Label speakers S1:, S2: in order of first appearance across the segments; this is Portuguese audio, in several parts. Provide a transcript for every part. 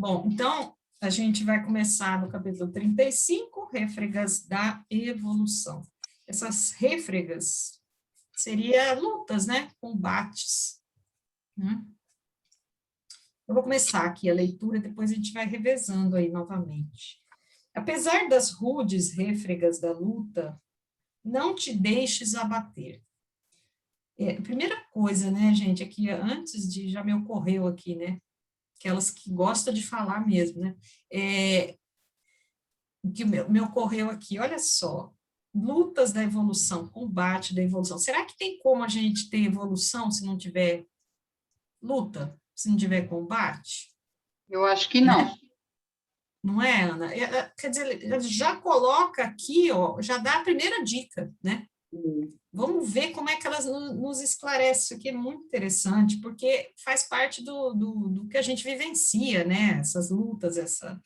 S1: Bom, então, a gente vai começar no capítulo 35, Réfregas da Evolução. Essas réfregas seria lutas, né? Combates. Né? Eu vou começar aqui a leitura, depois a gente vai revezando aí novamente. Apesar das rudes réfregas da luta, não te deixes abater. Primeira coisa, né, gente, aqui antes de, já me ocorreu aqui, né, aquelas que gostam de falar mesmo, né, o que me ocorreu aqui, olha só, lutas da evolução, combate da evolução, será que tem como a gente ter evolução se não tiver luta, se não tiver combate?
S2: Eu acho que não.
S1: Não é, Ana? Quer dizer, ele já coloca aqui, ó, já dá a primeira dica, né? Vamos ver como é que elas nos esclarecem. Isso aqui é muito interessante, porque faz parte do que a gente vivencia, né? Essas lutas, essa.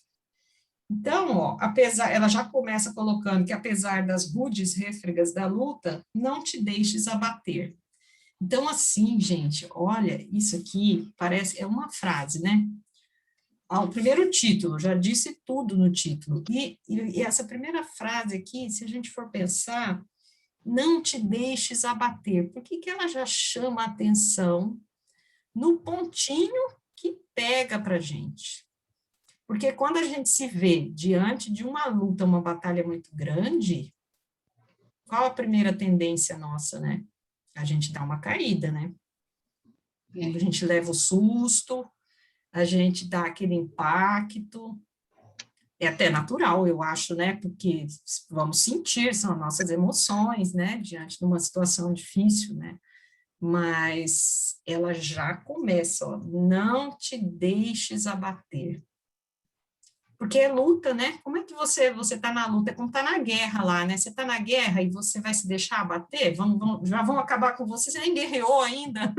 S1: Então, ó, apesar, ela já começa colocando que apesar das rudes réfregas da luta, não te deixes abater. Então, assim, gente, olha, isso aqui parece, é uma frase, né? O primeiro título, já disse tudo no título. E essa primeira frase aqui, se a gente for pensar, não te deixes abater. Por que que ela já chama a atenção no pontinho que pega para a gente? Porque quando a gente se vê diante de uma luta, uma batalha muito grande, qual a primeira tendência nossa, né? A gente dá uma caída, né? A gente leva o susto, a gente dá aquele impacto, é até natural, eu acho, né? Porque vamos sentir, são nossas emoções, né? Diante de uma situação difícil, né? Mas ela já começa, ó, não te deixes abater. Porque é luta, né? Como é que você está na luta? É como está na guerra lá, né? Você está na guerra e você vai se deixar abater? Já vão acabar com você, você nem guerreou ainda,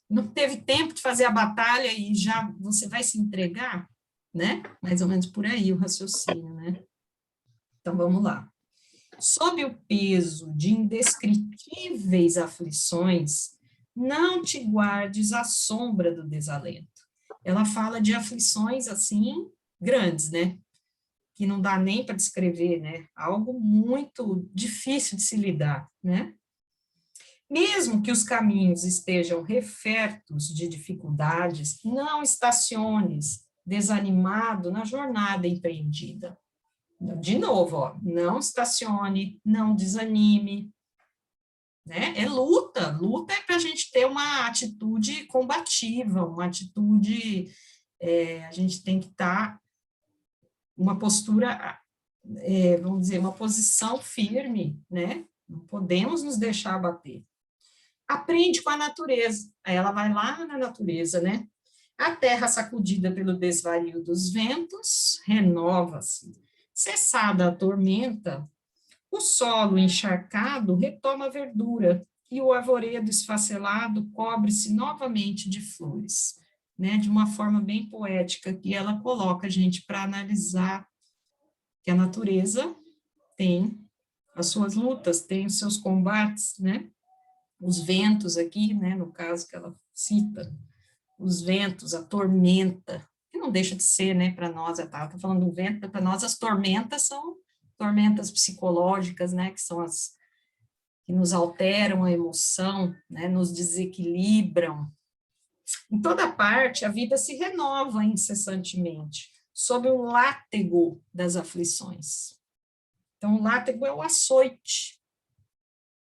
S1: não teve tempo de fazer a batalha e já você vai se entregar, né? Mais ou menos por aí o raciocínio, né? Então, vamos lá. Sob o peso de indescritíveis aflições, não te guardes à sombra do desalento. Ela fala de aflições, assim, grandes, né? Que não dá nem para descrever, né? Algo muito difícil de se lidar, né? Mesmo que os caminhos estejam refertos de dificuldades, não estaciones desanimado na jornada empreendida. De novo, ó, não estacione, não desanime, né? É luta, luta é para a gente ter uma atitude combativa, uma atitude, a gente tem que estar uma postura, vamos dizer, uma posição firme, né? Não podemos nos deixar abater. Aprende com a natureza, aí ela vai lá na natureza, né? A terra sacudida pelo desvario dos ventos renova-se. Cessada a tormenta, o solo encharcado retoma a verdura e o arvoredo esfacelado cobre-se novamente de flores, né? De uma forma bem poética que ela coloca a gente para analisar que a natureza tem as suas lutas, tem os seus combates, né? Os ventos aqui, né? No caso que ela cita, os ventos, a tormenta, que não deixa de ser, né, para nós, eu estava falando do vento, para nós as tormentas são tormentas psicológicas, né, que são as que nos alteram a emoção, né, nos desequilibram. Em toda parte, a vida se renova incessantemente, sob o látego das aflições. Então, o látego é o açoite,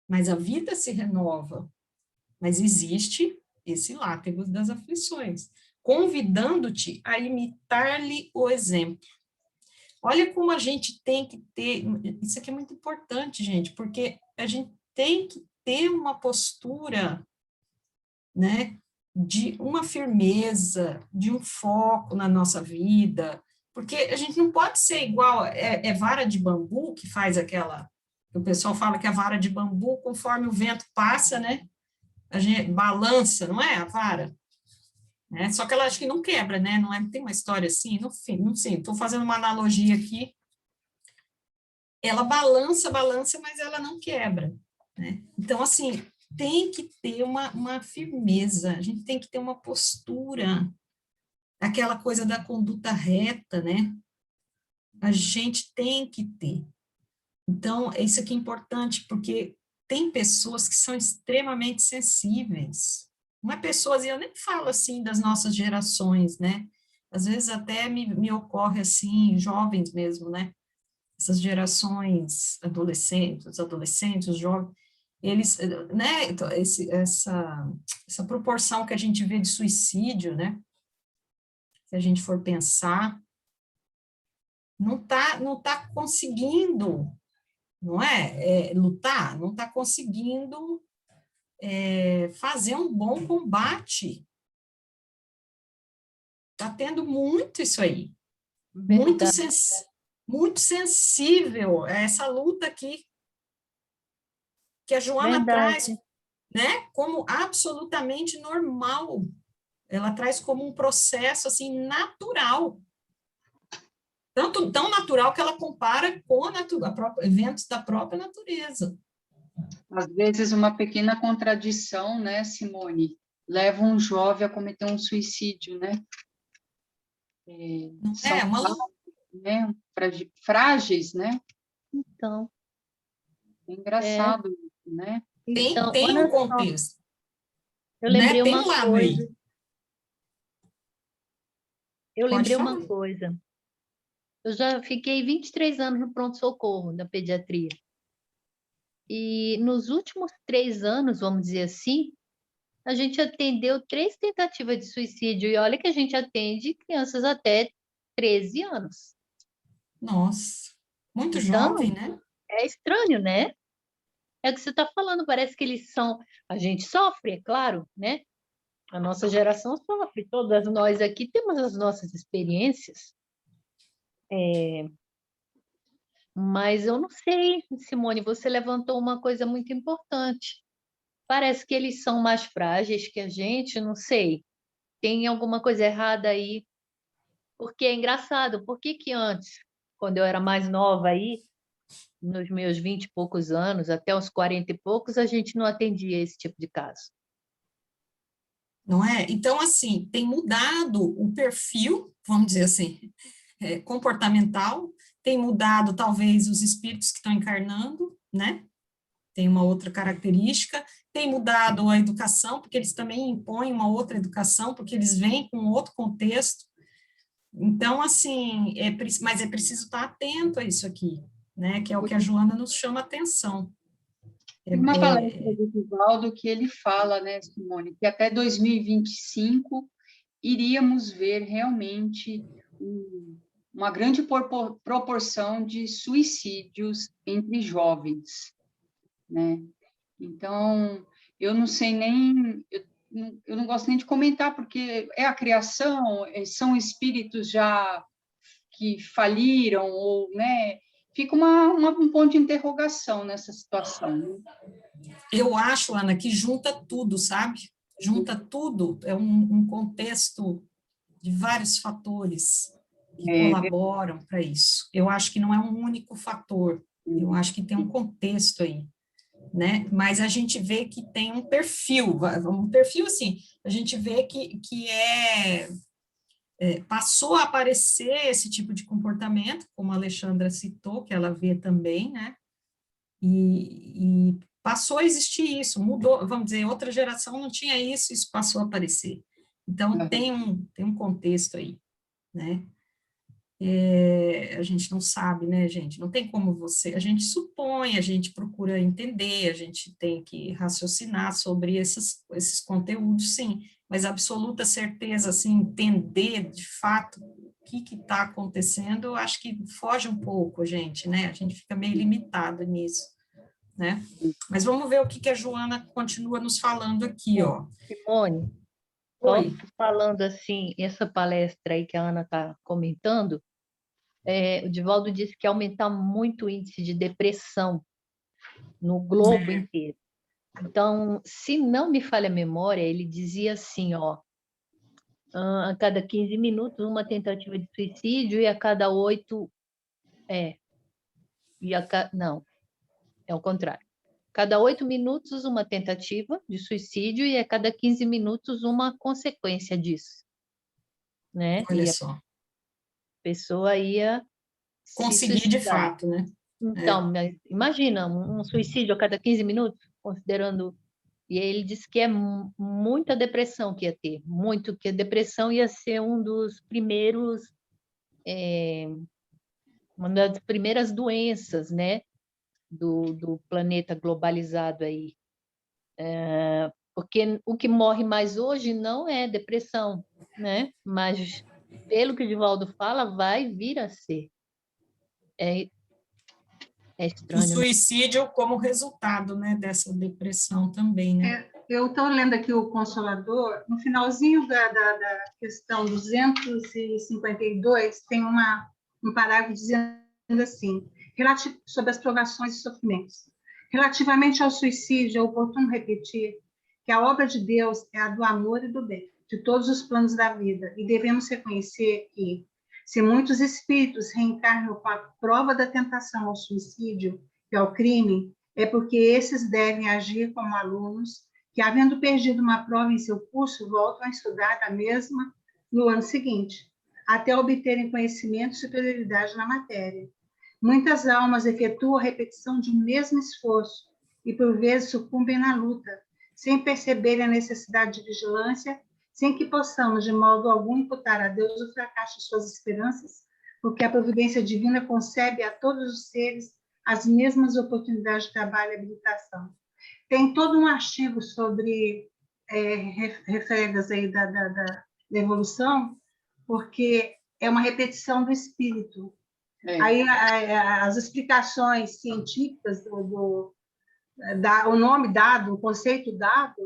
S1: mas a vida se renova, mas existe esse látego das aflições, convidando-te a imitar-lhe o exemplo. Olha como a gente tem que ter, isso aqui é muito importante, gente, porque a gente tem que ter uma postura, né, de uma firmeza, de um foco na nossa vida, porque a gente não pode ser igual, vara de bambu que faz aquela, o pessoal fala que a vara de bambu, conforme o vento passa, né, a gente balança, não é, a vara? Né? Só que ela acho que não quebra, né? Não é, tem uma história assim, no fim, não sei, estou fazendo uma analogia aqui. Ela balança, balança, mas ela não quebra, né? Então, assim, tem que ter uma firmeza, a gente tem que ter uma postura. aquela coisa da conduta reta, né? A gente tem que ter. Então, isso aqui é importante, porque tem pessoas que são extremamente sensíveis. Não é pessoas, e eu nem falo assim das nossas gerações, né? Às vezes até me ocorre assim, jovens mesmo, né? Essas gerações adolescentes, os adolescentes, os jovens, eles, né? Então, essa proporção que a gente vê de suicídio, né? Se a gente for pensar, não tá conseguindo, não é, lutar, não está conseguindo fazer um bom combate. Está tendo muito isso aí, muito,
S3: Verdade,
S1: muito sensível a essa luta aqui, que a Joana traz,
S3: verdade,
S1: né, como absolutamente normal. Ela traz como um processo, assim, natural. Tanto, tão natural que ela compara com eventos da própria natureza.
S2: Às vezes, uma pequena contradição, né, Simone, leva um jovem a cometer um suicídio, né?
S1: Não
S2: São
S1: é?
S2: né, frágeis, né?
S3: então,
S2: É
S3: é,
S2: engraçado, né?
S3: então,
S1: Tem um
S3: olha só,
S1: contexto,
S3: eu
S1: né?
S3: lembrei
S1: Tem
S3: uma
S1: um lado aí.
S3: coisa, eu
S1: Pode
S3: lembrei uma
S1: falar.
S3: coisa, eu já fiquei 23 anos no pronto-socorro da pediatria, e nos últimos 3 anos, vamos dizer assim, a gente atendeu 3 tentativas de suicídio, e olha que a gente atende crianças até 13 anos.
S1: Nossa, muito
S3: Então,
S1: jovem, né?
S3: é estranho, né? É o que você está falando, parece que eles são. A gente sofre, é claro, né? A nossa geração sofre, todas nós aqui temos as nossas experiências, mas eu não sei, Simone, você levantou uma coisa muito importante. Parece que eles são mais frágeis que a gente, não sei. Tem alguma coisa errada aí, porque é engraçado, por que que antes, quando eu era mais nova aí, nos meus 20 e poucos anos, até os 40 e poucos, a gente não atendia esse tipo de caso?
S1: Não é? Então, assim, tem mudado o perfil, vamos dizer assim, comportamental, tem mudado, talvez, os espíritos que estão encarnando, né? Tem uma outra característica, tem mudado a educação, porque eles também impõem uma outra educação, porque eles vêm com outro contexto. Então, assim, mas é preciso estar atento a isso aqui, né? Que é o que a Joana nos chama atenção.
S2: Tem uma
S1: É,
S2: palestra do Divaldo que ele fala, né, Simone, que até 2025 iríamos ver realmente uma grande proporção de suicídios entre jovens, né? Então, eu não sei nem, eu não gosto nem de comentar, porque é a criação, são espíritos já que faliram, ou, né? Fica um ponto de interrogação nessa situação, né?
S1: eu acho, Ana, que junta tudo, sabe? Junta tudo, é um contexto de vários fatores que
S2: É,
S1: colaboram para isso. Eu acho que não é um único fator, eu acho que tem um contexto aí, né? Mas a gente vê que tem um perfil assim, a gente vê que passou a aparecer esse tipo de comportamento, como a Alexandra citou, que ela vê também, né? E passou a existir isso, mudou, vamos dizer, outra geração não tinha isso, isso passou a aparecer. Então, tem um contexto aí, né? A gente não sabe, né, gente? Não tem como a gente supõe, a gente procura entender, a gente tem que raciocinar sobre esses conteúdos, sim, mas absoluta certeza, assim, entender de fato o que está acontecendo, eu acho que foge um pouco, gente, né? A gente fica meio limitado nisso, né? Mas vamos ver o que a Joana continua nos falando aqui,
S3: Ô,
S1: ó.
S3: Simone, só
S1: Oi.
S3: falando assim, essa palestra aí que a Ana está comentando, o Divaldo disse que ia aumentar muito o índice de depressão no globo inteiro. Então, se não me falha a memória, ele dizia assim, ó, a cada 15 minutos uma tentativa de suicídio e a cada 8 é, não, é o contrário. Cada 8 minutos uma tentativa de suicídio e a cada 15 minutos uma consequência disso. né?
S1: Olha
S3: E a
S1: só.
S3: pessoa ia se
S1: Conseguir de
S3: suicidar.
S1: fato, né?
S3: Então, mas imagina, um suicídio a cada 15 minutos, considerando... E aí ele disse que é muita depressão que ia ter, muito, que a depressão ia ser um dos primeiros, uma das primeiras doenças, né, do planeta globalizado aí. Porque o que morre mais hoje não é depressão, né? Mas, pelo que o Divaldo fala, vai vir a ser. É
S1: O
S3: estranho, né?
S1: suicídio como resultado, né, dessa depressão também, né?
S4: Eu estou lendo aqui o Consolador, no finalzinho da questão 252, tem um parágrafo dizendo assim, sobre as provações e sofrimentos. Relativamente ao suicídio, é oportuno repetir que a obra de Deus é a do amor e do bem, de todos os planos da vida, e devemos reconhecer que, se muitos espíritos reencarnam com a prova da tentação ao suicídio e ao crime, é porque esses devem agir como alunos que, havendo perdido uma prova em seu curso, voltam a estudar a mesma no ano seguinte, até obterem conhecimento e superioridade na matéria. Muitas almas efetuam a repetição de um mesmo esforço e, por vezes, sucumbem na luta, sem perceberem a necessidade de vigilância, sem que possamos, de modo algum, imputar a Deus o fracasso de suas esperanças, porque a providência divina concebe a todos os seres as mesmas oportunidades de trabalho e habilitação. Tem todo um artigo sobre refregas aí da evolução, porque é uma repetição do espírito. Aí as explicações científicas o nome dado, o conceito dado,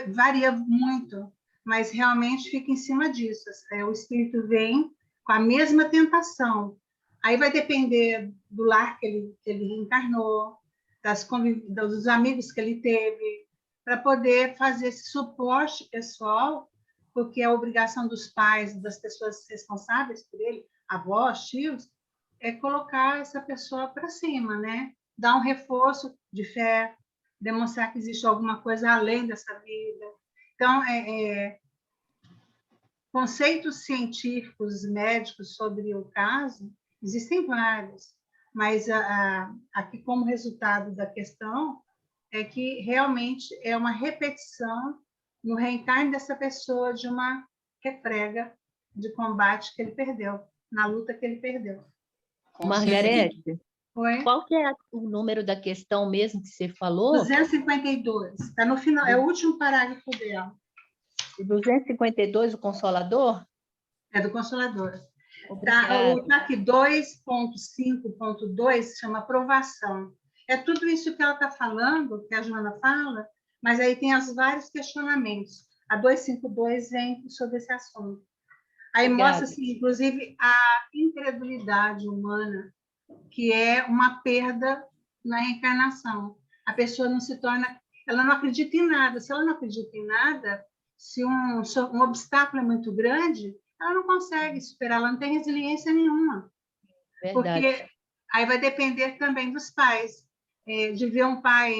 S4: varia muito, mas realmente fica em cima disso. O espírito vem com a mesma tentação. Aí vai depender do lar que ele reencarnou, dos amigos que ele teve, para poder fazer esse suporte pessoal, porque a obrigação dos pais, das pessoas responsáveis por ele, avós, tios, é colocar essa pessoa para cima, né? Dar um reforço de fé, demonstrar que existe alguma coisa além dessa vida. Então, conceitos científicos, médicos sobre o caso, existem vários, mas aqui como resultado da questão é que realmente é uma repetição no reencarne dessa pessoa de uma refrega de combate que ele perdeu, na luta que ele perdeu.
S3: Margarete,
S4: Oi?
S3: qual que é o número da questão mesmo que você falou?
S4: 252, está no final, é o último parágrafo dela.
S3: 252, o Consolador?
S4: É do Consolador.
S3: Obrigada.
S4: Tá aqui 2.5.2 chama aprovação. É tudo isso que ela está falando, que a Joana fala, mas aí tem os vários questionamentos. A 252 vem sobre esse assunto. Aí mostra, assim, inclusive, a incredulidade humana, que é uma perda na reencarnação. A pessoa não se torna... Ela não acredita em nada. Se ela não acredita em nada, se um obstáculo é muito grande, ela não consegue superar, ela não tem resiliência nenhuma.
S3: Verdade.
S4: Porque aí vai depender também dos pais, de ver um pai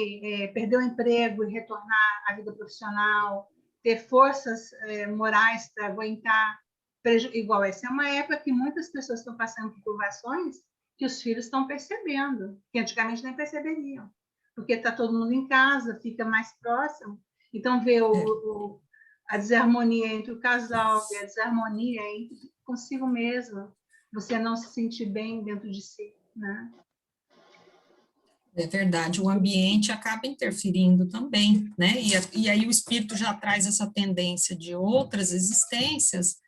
S4: perder o emprego e retornar à vida profissional, ter forças morais para aguentar. Igual essa é uma época que muitas pessoas estão passando por provações que os filhos estão percebendo, que antigamente nem perceberiam, porque está todo mundo em casa, fica mais próximo, então vê a desarmonia entre o casal, vê a desarmonia entre consigo mesmo, você não se sentir bem dentro de si, né?
S1: É verdade, o ambiente acaba interferindo também, né? E aí o espírito já traz essa tendência de outras existências,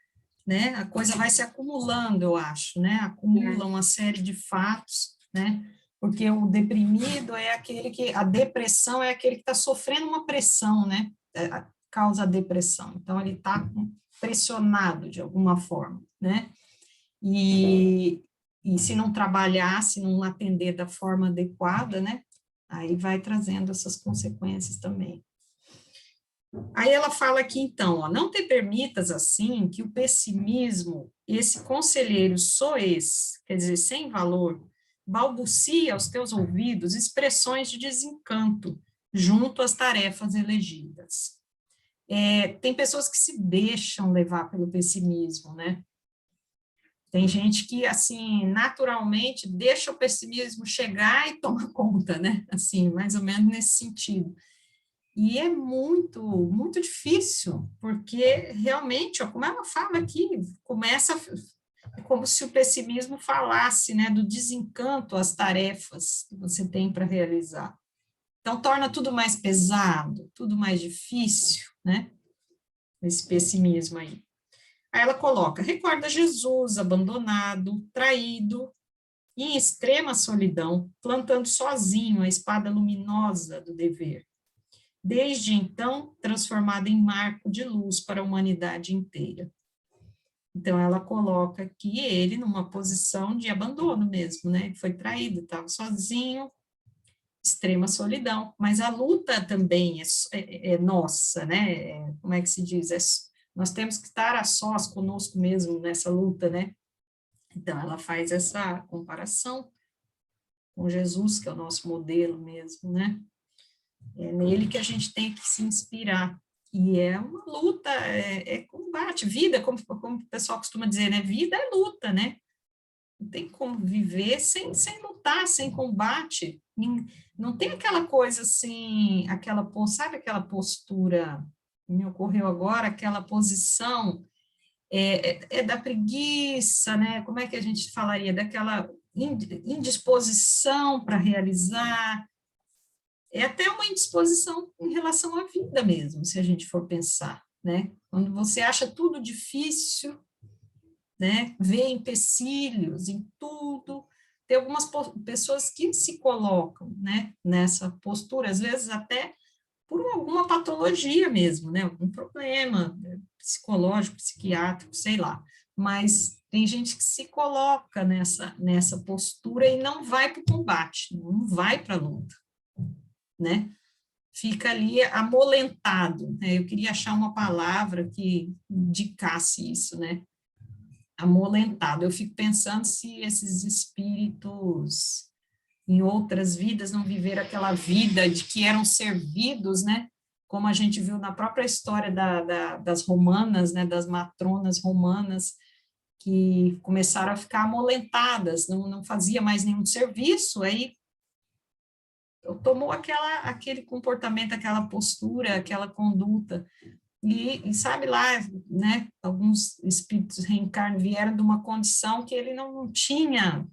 S1: né? A coisa vai se acumulando, eu acho, né? Acumula uma série de fatos, né? Porque o deprimido é aquele que... A depressão é aquele que está sofrendo uma pressão, né? Causa a depressão. Então, ele está pressionado de alguma forma, né? E se não trabalhar, se não atender da forma adequada, né? Aí vai trazendo essas consequências também. Aí ela fala aqui, então, ó, não te permitas, assim, que o pessimismo, esse conselheiro soez, quer dizer, sem valor, balbucie aos teus ouvidos expressões de desencanto junto às tarefas elegidas. Tem pessoas que se deixam levar pelo pessimismo, né? Tem gente que, assim, naturalmente deixa o pessimismo chegar e toma conta, né? Assim, mais ou menos nesse sentido. E é muito, muito difícil, porque realmente, ó, como ela fala aqui, é como se o pessimismo falasse, né, do desencanto às tarefas que você tem para realizar. Então, torna tudo mais pesado, tudo mais difícil, né? Esse pessimismo aí. Aí ela coloca, recorda Jesus abandonado, traído, em extrema solidão, plantando sozinho a espada luminosa do dever. Desde então, transformada em marco de luz para a humanidade inteira. Então, ela coloca aqui ele numa posição de abandono mesmo, né? Ele foi traído, estava sozinho, extrema solidão, mas a luta também é nossa, né? Como é que se diz? Nós temos que estar a sós conosco mesmo nessa luta, né? Então, ela faz essa comparação com Jesus, que é o nosso modelo mesmo, né? É nele que a gente tem que se inspirar. E é uma luta, é combate, vida, como o pessoal costuma dizer, né? Vida é luta, né? Não tem como viver sem lutar, sem combate. Não tem aquela coisa assim, sabe aquela postura, me ocorreu agora, aquela posição da preguiça, né? Como é que a gente falaria? Daquela indisposição para realizar, até uma indisposição em relação à vida mesmo, se a gente for pensar, né? Quando você acha tudo difícil, né? Vê empecilhos em tudo. Tem algumas pessoas que se colocam, né? Nessa postura, às vezes até por alguma patologia mesmo, né? Algum problema psicológico, psiquiátrico, sei lá. Mas tem gente que se coloca nessa postura e não vai para o combate, não vai para a luta, né? Fica ali amolentado, né? Eu queria achar uma palavra que indicasse isso, né? Amolentado. Eu fico pensando se esses espíritos em outras vidas não viveram aquela vida de que eram servidos, né? Como a gente viu na própria história das romanas, né? Das matronas romanas, que começaram a ficar amolentadas, não fazia mais nenhum serviço, aí tomou aquele comportamento, aquela postura, aquela conduta, e sabe lá, né, alguns espíritos reencarnados vieram de uma condição que ele não tinha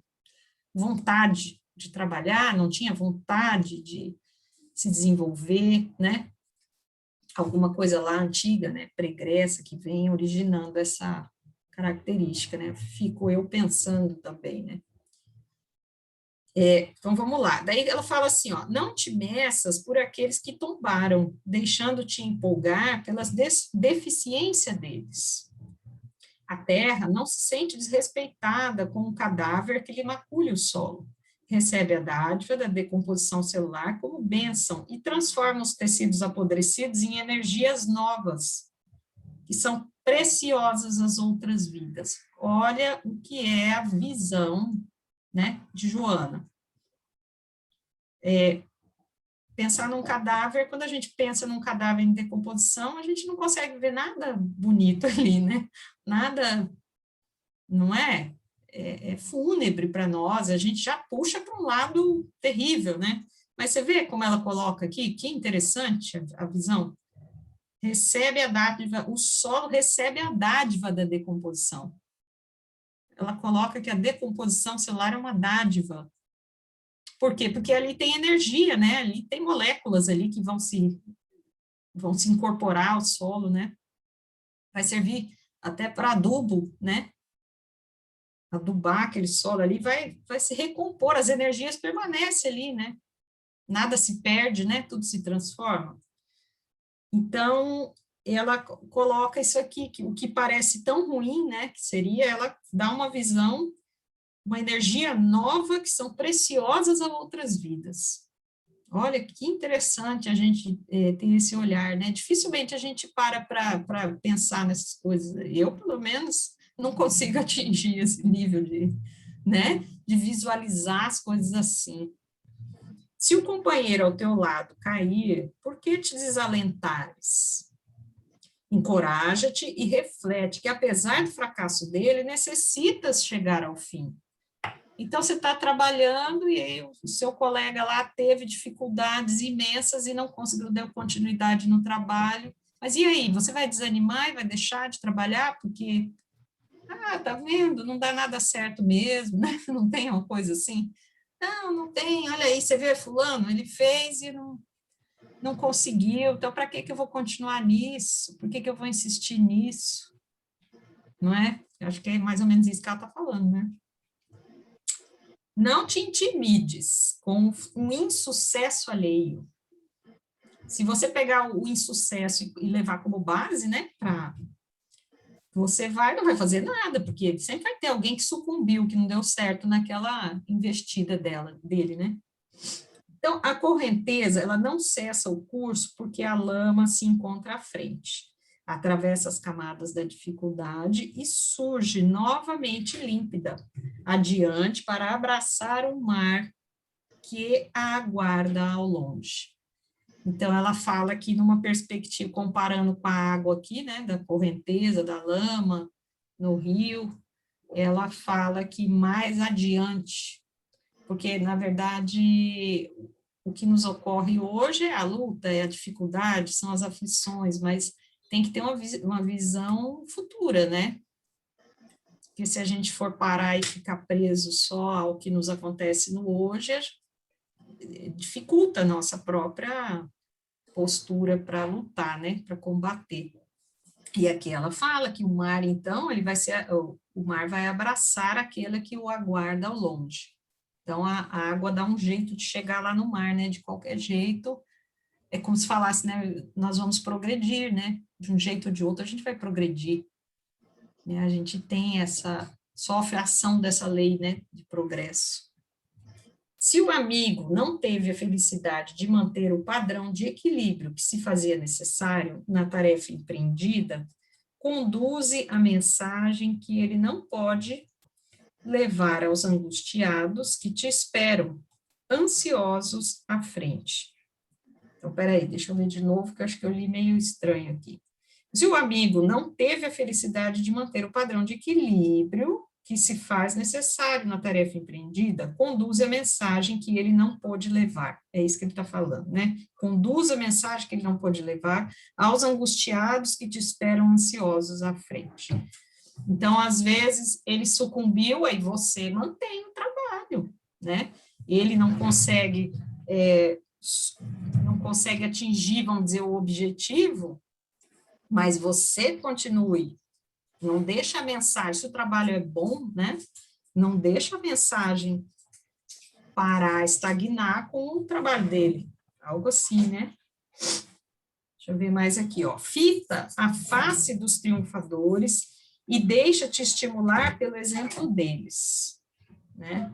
S1: vontade de trabalhar, não tinha vontade de se desenvolver, né, alguma coisa lá antiga, né, pregressa, que vem originando essa característica, né, fico eu pensando também, né. Então, vamos lá. Daí ela fala assim, ó, não te meças por aqueles que tombaram, deixando-te empolgar pelas deficiência deles. A terra não se sente desrespeitada com um cadáver que lhe macule o solo. Recebe a dádiva da decomposição celular como bênção e transforma os tecidos apodrecidos em energias novas, que são preciosas às outras vidas. Olha o que é a visão, né, de Joana. Pensar num cadáver, quando a gente pensa num cadáver em decomposição, a gente não consegue ver nada bonito ali, né? Nada, não é? É fúnebre para nós, a gente já puxa para um lado terrível, né? Mas você vê como ela coloca aqui, que interessante a visão. Recebe a dádiva, o solo recebe a dádiva da decomposição. Ela coloca que a decomposição celular é uma dádiva. Por quê? Porque ali tem energia, né? Ali tem moléculas ali que vão se incorporar ao solo, né? Vai servir até para adubo, né? Adubar aquele solo ali, vai se recompor, as energias permanecem ali, né? Nada se perde, né? Tudo se transforma. Então, ela coloca isso aqui, que o que parece tão ruim, né? Que seria, ela dá uma visão, uma energia nova que são preciosas a outras vidas. Olha, que interessante a gente ter esse olhar, né? Dificilmente a gente para pensar nessas coisas. Eu, pelo menos, não consigo atingir esse nível né, de visualizar as coisas assim. Se o companheiro ao teu lado cair, por que te desalentares? Encoraja-te e reflete que, apesar do fracasso dele, necessitas chegar ao fim. Então, você está trabalhando e aí o seu colega lá teve dificuldades imensas e não conseguiu dar continuidade no trabalho. Mas e aí? Você vai desanimar e vai deixar de trabalhar porque, tá vendo? Não dá nada certo mesmo, né? Não tem uma coisa assim? Não tem. Olha aí, você vê fulano, ele fez e não conseguiu. Então, para que eu vou continuar nisso? Por que eu vou insistir nisso? Não é? Eu acho que é mais ou menos isso que ela está falando, né? Não te intimides com um insucesso alheio. Se você pegar o insucesso e levar como base, né, você não vai fazer nada, porque sempre vai ter alguém que sucumbiu, que não deu certo naquela investida dele, né? Então, a correnteza, ela não cessa o curso porque a lama se encontra à frente. Atravessa as camadas da dificuldade e surge novamente límpida, adiante para abraçar o mar que a aguarda ao longe. Então, ela fala aqui numa perspectiva, comparando com a água aqui, né, da correnteza, da lama, no rio, ela fala que mais adiante, porque, na verdade, o que nos ocorre hoje é a luta, é a dificuldade, são as aflições, mas tem que ter uma visão futura, né? Porque se a gente for parar e ficar preso só ao que nos acontece no hoje, dificulta a nossa própria postura para lutar, né? Para combater. E aqui ela fala que o mar, então, o mar vai abraçar aquele que o aguarda ao longe. Então, a água dá um jeito de chegar lá no mar, né? De qualquer jeito, é como se falasse, né? Nós vamos progredir, né? De um jeito ou de outro, a gente vai progredir. Né? A gente tem sofre a ação dessa lei, né? De progresso. Se o amigo não teve a felicidade de manter o padrão de equilíbrio que se fazia necessário na tarefa empreendida, conduze a mensagem que ele não pode levar aos angustiados que te esperam, ansiosos à frente. Então, peraí, deixa eu ler de novo, que eu acho que eu li meio estranho aqui. Se o amigo não teve a felicidade de manter o padrão de equilíbrio que se faz necessário na tarefa empreendida, conduz a mensagem que ele não pôde levar. É isso que ele está falando, né? Conduz a mensagem que ele não pôde levar aos angustiados que te esperam ansiosos à frente. Então, às vezes, ele sucumbiu, aí você mantém o trabalho, né? Ele não consegue atingir, vamos dizer, o objetivo, mas você continue. Não deixa a mensagem, se o trabalho é bom, né? Não deixa a mensagem parar, estagnar com o trabalho dele. Algo assim, né? Deixa eu ver mais aqui, ó. Fita a face dos triunfadores e deixa-te estimular pelo exemplo deles, né?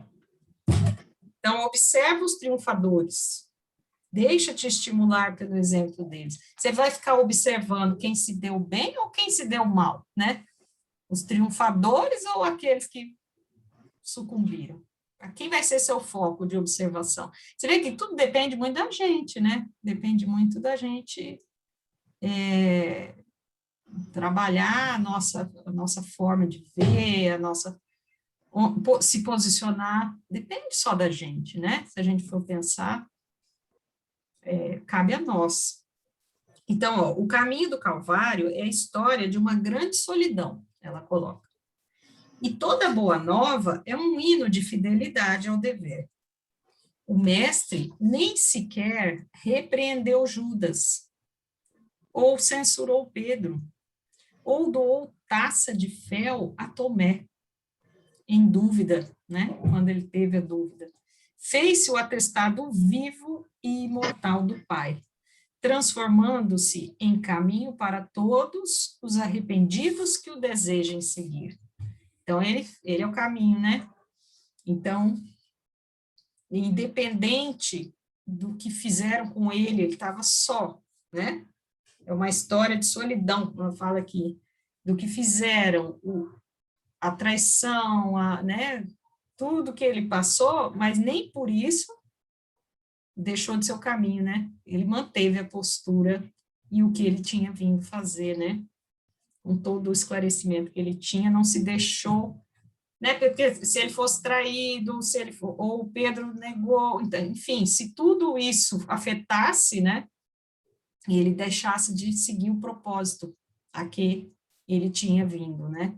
S1: Então, observa os triunfadores. Deixa-te estimular pelo exemplo deles. Você vai ficar observando quem se deu bem ou quem se deu mal, né? Os triunfadores ou aqueles que sucumbiram? A quem vai ser seu foco de observação? Você vê que tudo depende muito da gente, né? Depende muito da gente trabalhar a nossa forma de ver, se posicionar. Depende só da gente, né? Se a gente for pensar, cabe a nós. Então, ó, o caminho do Calvário é a história de uma grande solidão, ela coloca. E toda boa nova é um hino de fidelidade ao dever. O mestre nem sequer repreendeu Judas, ou censurou Pedro, ou doou taça de fel a Tomé, em dúvida, né? Quando ele teve a dúvida. Fez-se o atestado vivo e imortal do Pai, transformando-se em caminho para todos os arrependidos que o desejem seguir. Então, ele é o caminho, né? Então, independente do que fizeram com ele estava só, né? É uma história de solidão, como fala aqui, do que fizeram, a traição, né? Tudo que ele passou, mas nem por isso deixou de ser o caminho, né? Ele manteve a postura e o que ele tinha vindo fazer, né? Com todo o esclarecimento que ele tinha, não se deixou, né? Porque se ele fosse traído, se ele for, ou o Pedro negou, então, enfim, se tudo isso afetasse, né? E ele deixasse de seguir o propósito a que ele tinha vindo, né?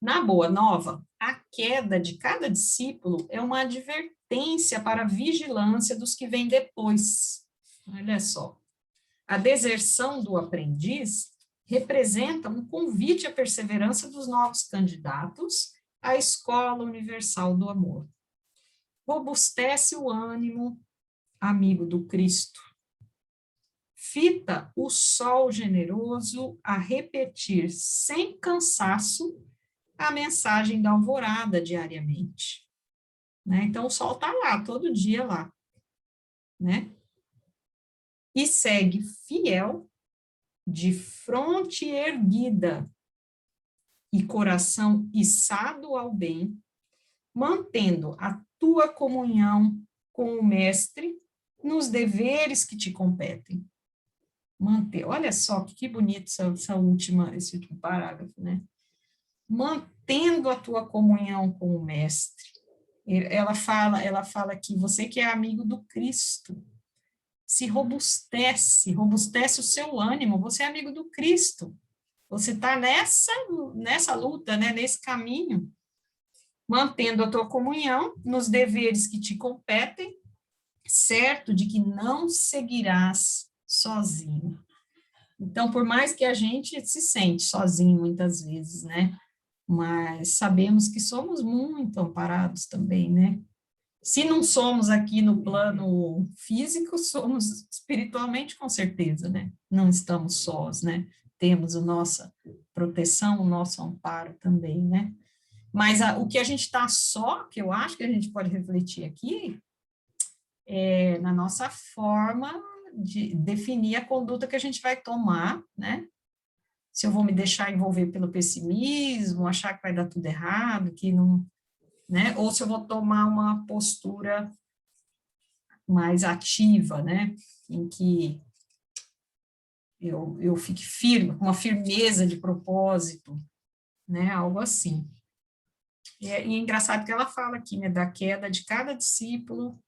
S1: Na Boa Nova, a queda de cada discípulo é uma advertência para a vigilância dos que vêm depois. Olha só. A deserção do aprendiz representa um convite à perseverança dos novos candidatos à escola universal do amor. Robustece o ânimo, amigo do Cristo. Fita o sol generoso a repetir sem cansaço a mensagem da alvorada diariamente. Né? Então, o sol está lá, todo dia lá. Né? E segue fiel, de fronte erguida e coração içado ao bem, mantendo a tua comunhão com o Mestre nos deveres que te competem. Manter, olha só que bonito esse último parágrafo, né? Mantendo a tua comunhão com o Mestre. Ela fala que você que é amigo do Cristo, se robustece o seu ânimo, você é amigo do Cristo, você está nessa luta, né, nesse caminho, mantendo a tua comunhão nos deveres que te competem, certo de que não seguirás sozinho. Então, por mais que a gente se sente sozinho muitas vezes, né, mas sabemos que somos muito amparados também, né? Se não somos aqui no plano físico, somos espiritualmente com certeza, né? Não estamos sós, né? Temos a nossa proteção, o nosso amparo também, né? Mas o que a gente está só, que eu acho que a gente pode refletir aqui, é na nossa forma de definir a conduta que a gente vai tomar, né? Se eu vou me deixar envolver pelo pessimismo, achar que vai dar tudo errado, que não, né? Ou se eu vou tomar uma postura mais ativa, né? Em que eu fique firme, com uma firmeza de propósito, né? Algo assim. E é engraçado que ela fala aqui, né? Da queda de cada discípulo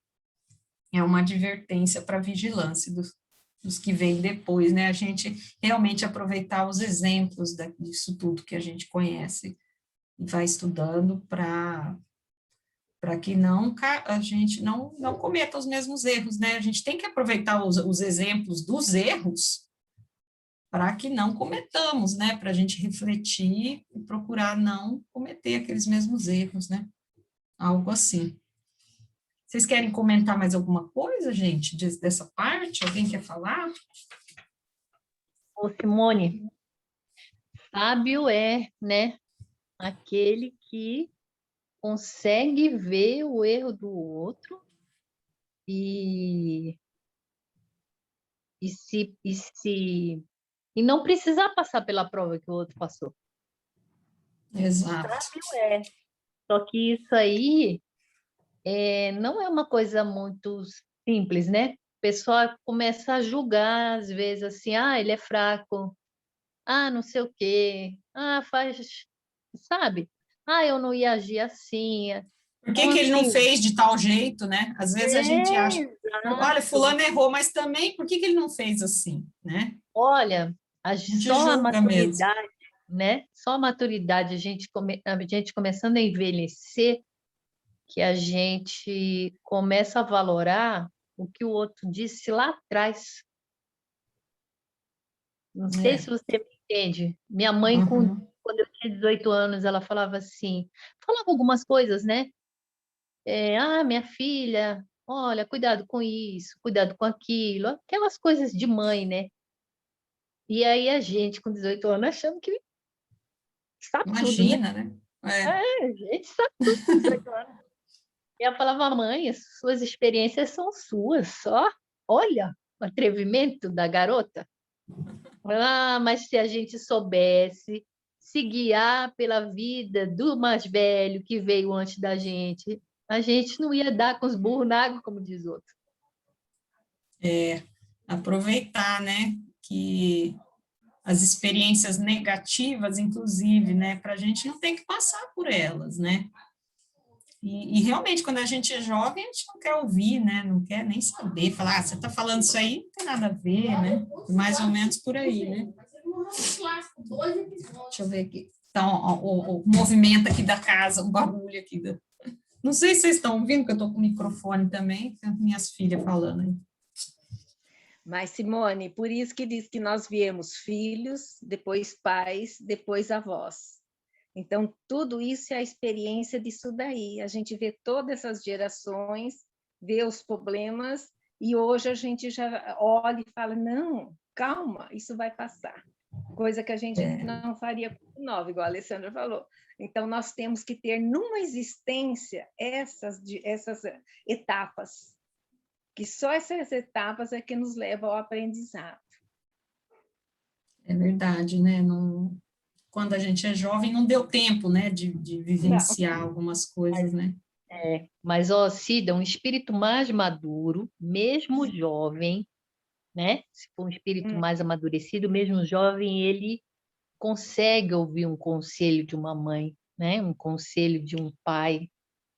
S1: é uma advertência para a vigilância dos que vêm depois, né? A gente realmente aproveitar os exemplos disso tudo que a gente conhece e vai estudando para que a gente não cometa os mesmos erros, né? A gente tem que aproveitar os exemplos dos erros para que não cometamos, né? Para a gente refletir e procurar não cometer aqueles mesmos erros, né? Algo assim. Vocês querem comentar mais alguma coisa, gente, dessa parte? Alguém quer falar?
S3: Ô, Simone, sábio é, né, aquele que consegue ver o erro do outro e não precisar passar pela prova que o outro passou.
S1: Exato.
S3: Sábio é. Só que isso aí não é uma coisa muito simples, né? O pessoal começa a julgar, às vezes, assim, ele é fraco, não sei o quê, faz, sabe? Eu não ia agir assim.
S1: Por que
S3: Então,
S1: que ele não
S3: assim,
S1: fez de tal jeito, né? Às vezes a gente acha, olha,
S3: exato.
S1: fulano errou, mas também, por que que ele não fez assim, né?
S3: Olha,
S1: A gente
S3: só a
S1: julga mesmo.
S3: maturidade, né? Só a maturidade, a gente começando a envelhecer, que a gente começa a valorar o que o outro disse lá atrás. Não sei se você me entende. Minha mãe,
S1: Uhum.
S3: quando eu tinha 18 anos, ela falava assim, falava algumas coisas, né? Minha filha, olha, cuidado com isso, cuidado com aquilo, aquelas coisas de mãe, né? E aí a gente, com 18 anos, achando que sabe tudo, né?
S1: Imagina, né?
S3: A gente sabe tudo com 18 anos. E ela falava, mãe, as suas experiências são suas, só. Olha o atrevimento da garota. Mas se a gente soubesse se guiar pela vida do mais velho que veio antes da gente, a gente não ia dar com os burros na água, como diz outro.
S1: Aproveitar, né? que as experiências negativas, inclusive, né, para a gente não tem que passar por elas, né? E realmente, quando a gente é jovem, a gente não quer ouvir, né? Não quer nem saber, falar, você está falando isso aí, não tem nada a ver, né? Mais ou menos por aí, né? Deixa eu ver aqui. Então, o movimento aqui da casa, o barulho aqui. Não sei se vocês estão ouvindo, porque eu estou com o microfone também, tem minhas filhas falando aí.
S5: Mas, Simone, por isso que diz que nós viemos filhos, depois pais, depois avós. Então, tudo isso é a experiência disso daí. A gente vê todas essas gerações, vê os problemas, e hoje a gente já olha e fala, não, calma, isso vai passar. Coisa que a gente não faria com o novo, igual a Alessandra falou. Então, nós temos que ter numa existência essas etapas, que só essas etapas é que nos levam ao aprendizado.
S1: É verdade, né? Não... Quando a gente é jovem, não deu tempo, né, de vivenciar algumas coisas, né?
S3: Mas, ó, Cida, um espírito mais maduro, mesmo jovem, né? Se for um espírito mais amadurecido, mesmo jovem, ele consegue ouvir um conselho de uma mãe, né? Um conselho de um pai,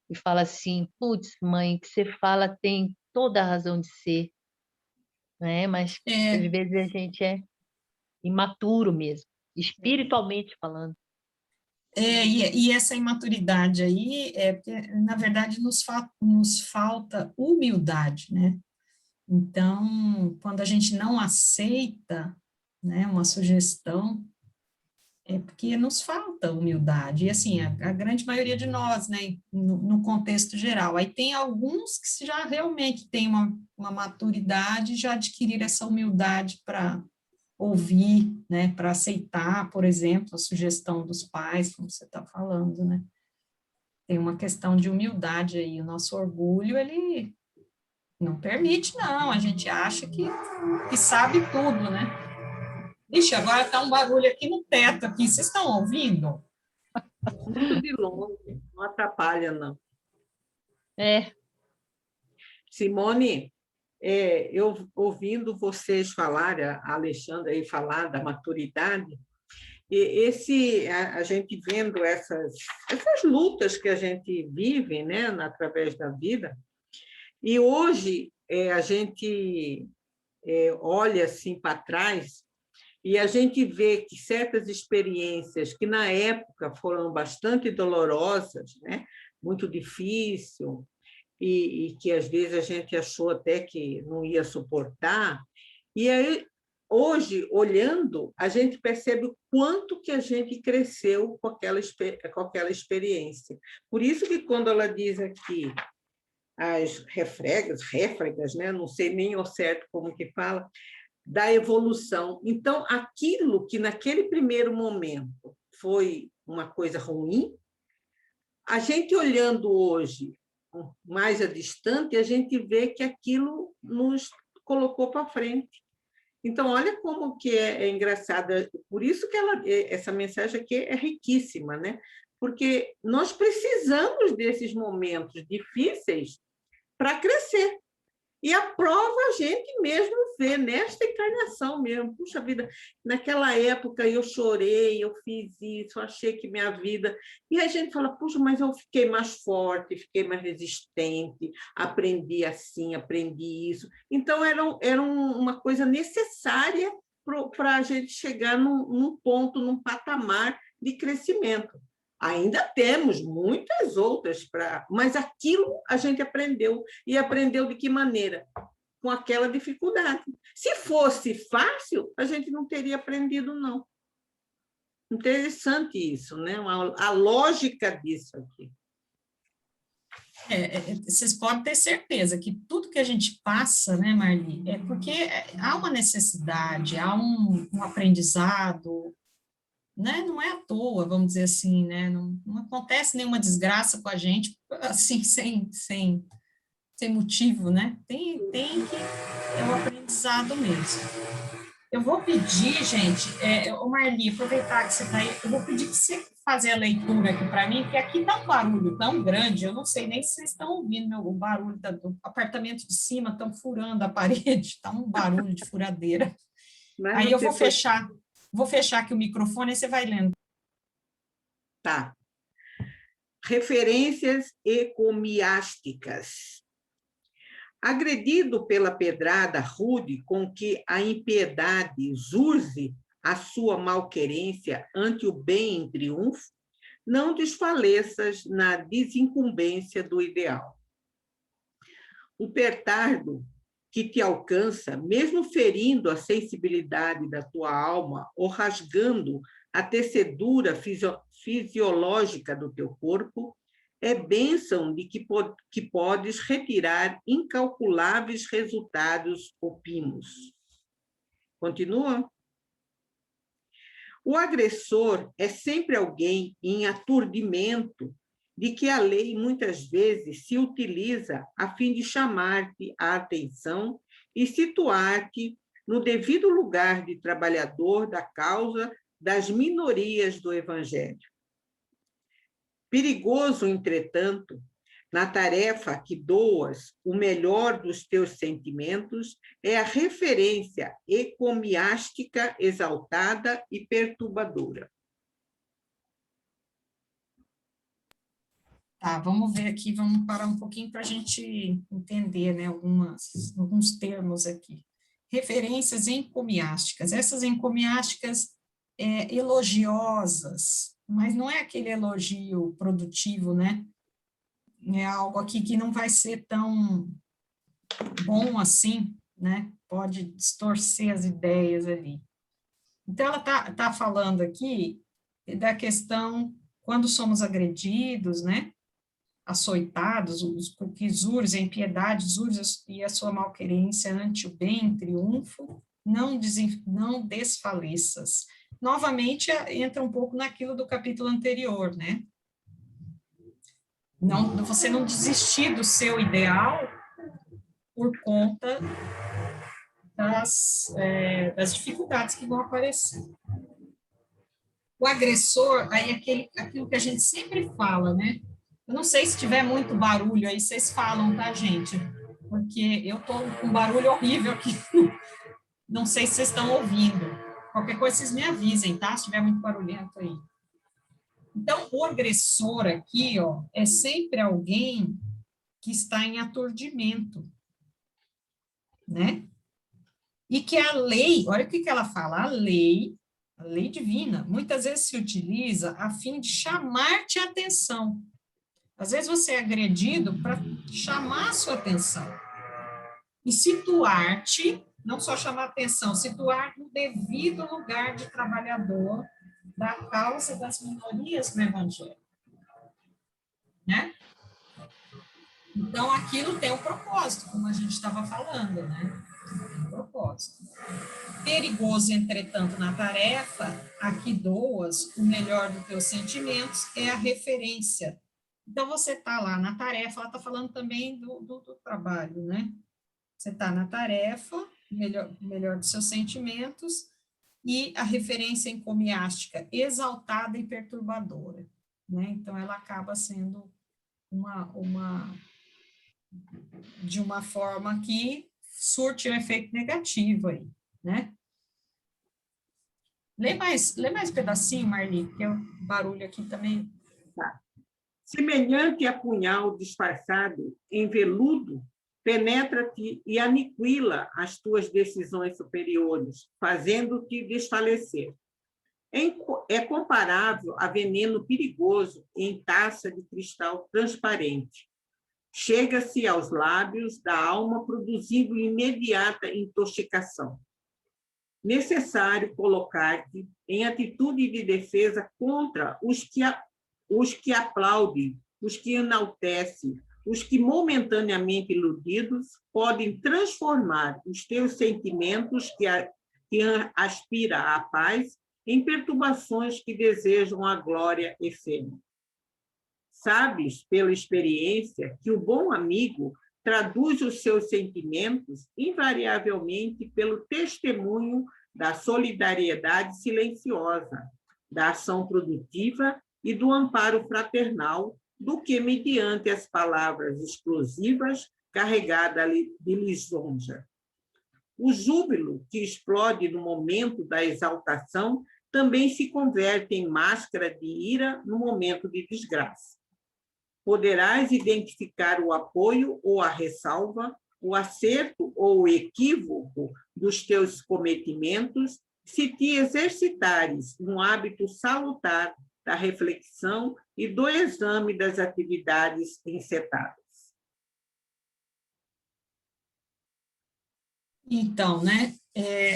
S3: e fala assim, putz, mãe, o que você fala tem toda a razão de ser, né? Mas, às vezes, a gente é imaturo mesmo, espiritualmente falando.
S1: E essa imaturidade aí, porque, na verdade, nos falta humildade, né? Então, quando a gente não aceita, né, uma sugestão, é porque nos falta humildade. E, assim, a grande maioria de nós, né, no contexto geral. Aí tem alguns que já realmente têm uma maturidade, já adquiriram essa humildade para ouvir, né, para aceitar, por exemplo, a sugestão dos pais, como você está falando, né? Tem uma questão de humildade aí, o nosso orgulho, ele não permite, não, a gente acha que sabe tudo, né? Ixi, agora está um barulho aqui no teto, aqui, vocês estão ouvindo?
S6: Muito de longe, não atrapalha, não. Simone, eu ouvindo vocês falarem, a Alexandra aí falar da maturidade, e a gente vendo essas lutas que a gente vive, né, através da vida, e hoje a gente olha assim para trás e a gente vê que certas experiências que na época foram bastante dolorosas, né, muito difícil, e que às vezes a gente achou até que não ia suportar, e aí hoje, olhando, a gente percebe o quanto que a gente cresceu com aquela experiência. Por isso que quando ela diz aqui as réfragas, né? Não sei nem ao certo como que fala, da evolução. Então, aquilo que naquele primeiro momento foi uma coisa ruim, a gente olhando hoje mais a distante, a gente vê que aquilo nos colocou para frente. Então, olha como que é engraçada. Por isso que essa mensagem aqui é riquíssima, né? Porque nós precisamos desses momentos difíceis para crescer. E a prova a gente mesmo vê nesta encarnação mesmo. Puxa vida, naquela época eu chorei, eu fiz isso, eu achei que minha vida... E a gente fala, puxa, mas eu fiquei mais forte, fiquei mais resistente, aprendi assim, aprendi isso. Então, era uma coisa necessária para a gente chegar num ponto, num patamar de crescimento. Ainda temos muitas outras, mas aquilo a gente aprendeu. E aprendeu de que maneira? Com aquela dificuldade. Se fosse fácil, a gente não teria aprendido, não. Interessante isso, né? A lógica disso aqui.
S1: Vocês podem ter certeza que tudo que a gente passa, né, Marli, é porque há uma necessidade, há um aprendizado, né? Não é à toa, vamos dizer assim, né? Não acontece nenhuma desgraça com a gente, assim, sem motivo, né? Tem que... É um aprendizado mesmo. Eu vou pedir, gente, Marli, aproveitar que você está aí, eu vou pedir para você fazer a leitura aqui para mim, porque aqui está um barulho tão grande, eu não sei nem se vocês estão ouvindo o barulho do apartamento de cima, estão furando a parede, está um barulho de furadeira.
S6: Mas
S1: Aí eu
S6: você
S1: vou fechar aqui o microfone e você vai lendo.
S6: Tá. Referências ecomiásticas. Agredido pela pedrada rude com que a impiedade zurze a sua malquerência ante o bem em triunfo, não desfaleças na desincumbência do ideal. O pertardo que te alcança, mesmo ferindo a sensibilidade da tua alma ou rasgando a tecedura fisiológica do teu corpo, é bênção de que podes retirar incalculáveis resultados opimos. Continua. O agressor é sempre alguém em aturdimento de que a lei muitas vezes se utiliza a fim de chamar-te a atenção e situar-te no devido lugar de trabalhador da causa das minorias do Evangelho. Perigoso, entretanto, na tarefa que doas o melhor dos teus sentimentos, é a referência ecomiástica exaltada e perturbadora.
S1: Tá, vamos ver aqui, vamos parar um pouquinho para a gente entender, né, alguns termos aqui. Referências encomiásticas. Essas encomiásticas elogiosas, mas não é aquele elogio produtivo, né? É algo aqui que não vai ser tão bom assim, né? Pode distorcer as ideias ali. Então, ela tá falando aqui da questão quando somos agredidos, né? Açoitados, os zures, a impiedade, zures e a sua malquerência ante o bem em triunfo, não desfaleças. Novamente, entra um pouco naquilo do capítulo anterior, né? Não, você não desistir do seu ideal por conta das dificuldades que vão aparecer. O agressor, aí aquilo que a gente sempre fala, né? Eu não sei se tiver muito barulho aí, vocês falam, tá, gente? Porque eu tô com um barulho horrível aqui. Não sei se vocês estão ouvindo. Qualquer coisa, vocês me avisem, tá? Se tiver muito barulhento aí. Então, o agressor aqui, ó, é sempre alguém que está em aturdimento, né? E que a lei, olha o que ela fala, a lei divina, muitas vezes se utiliza a fim de chamar-te a atenção. Às vezes você é agredido para chamar a sua atenção e situar-te, não só chamar a atenção, situar no devido lugar de trabalhador da causa das minorias no Evangelho, né? Então, aquilo tem um propósito, como a gente estava falando, né? Tem um propósito. Perigoso, entretanto, na tarefa, a que doas o melhor dos teus sentimentos é a referência. Então, você está lá na tarefa, ela está falando também do trabalho, né? Você está na tarefa, melhor dos seus sentimentos, e a referência encomiástica exaltada e perturbadora, né? Então, ela acaba sendo de uma forma que surte um efeito negativo aí, né? Lê mais um pedacinho, Marli, que é o barulho aqui também.
S6: Tá. Semelhante a punhal disfarçado em veludo, penetra-te e aniquila as tuas decisões superiores, fazendo-te desfalecer. É comparável a veneno perigoso em taça de cristal transparente. Chega-se aos lábios da alma, produzindo imediata intoxicação. Necessário colocar-te em atitude de defesa contra os que aplaudem, os que enaltecem, os que momentaneamente iludidos podem transformar os teus sentimentos que aspira à paz em perturbações que desejam a glória efêmera. Sabes, pela experiência, que o bom amigo traduz os seus sentimentos invariavelmente pelo testemunho da solidariedade silenciosa, da ação produtiva e do amparo fraternal, do que mediante as palavras explosivas carregadas de lisonja. O júbilo, que explode no momento da exaltação, também se converte em máscara de ira no momento de desgraça. Poderás identificar o apoio ou a ressalva, o acerto ou o equívoco dos teus cometimentos, se te exercitares um hábito salutar da reflexão e do exame das atividades encetadas.
S1: Então, né,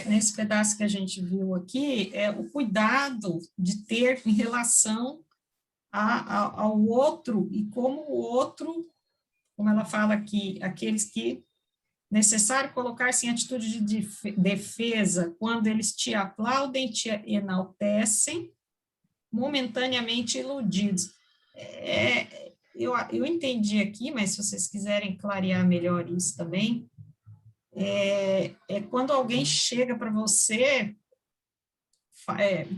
S1: nesse pedaço que a gente viu aqui, é o cuidado de ter em relação ao outro, e como o outro, como ela fala aqui, aqueles que necessário colocar-se em atitude de defesa quando eles te aplaudem, te enaltecem, momentaneamente iludidos. Eu entendi aqui, mas se vocês quiserem clarear melhor isso também, é quando alguém chega para você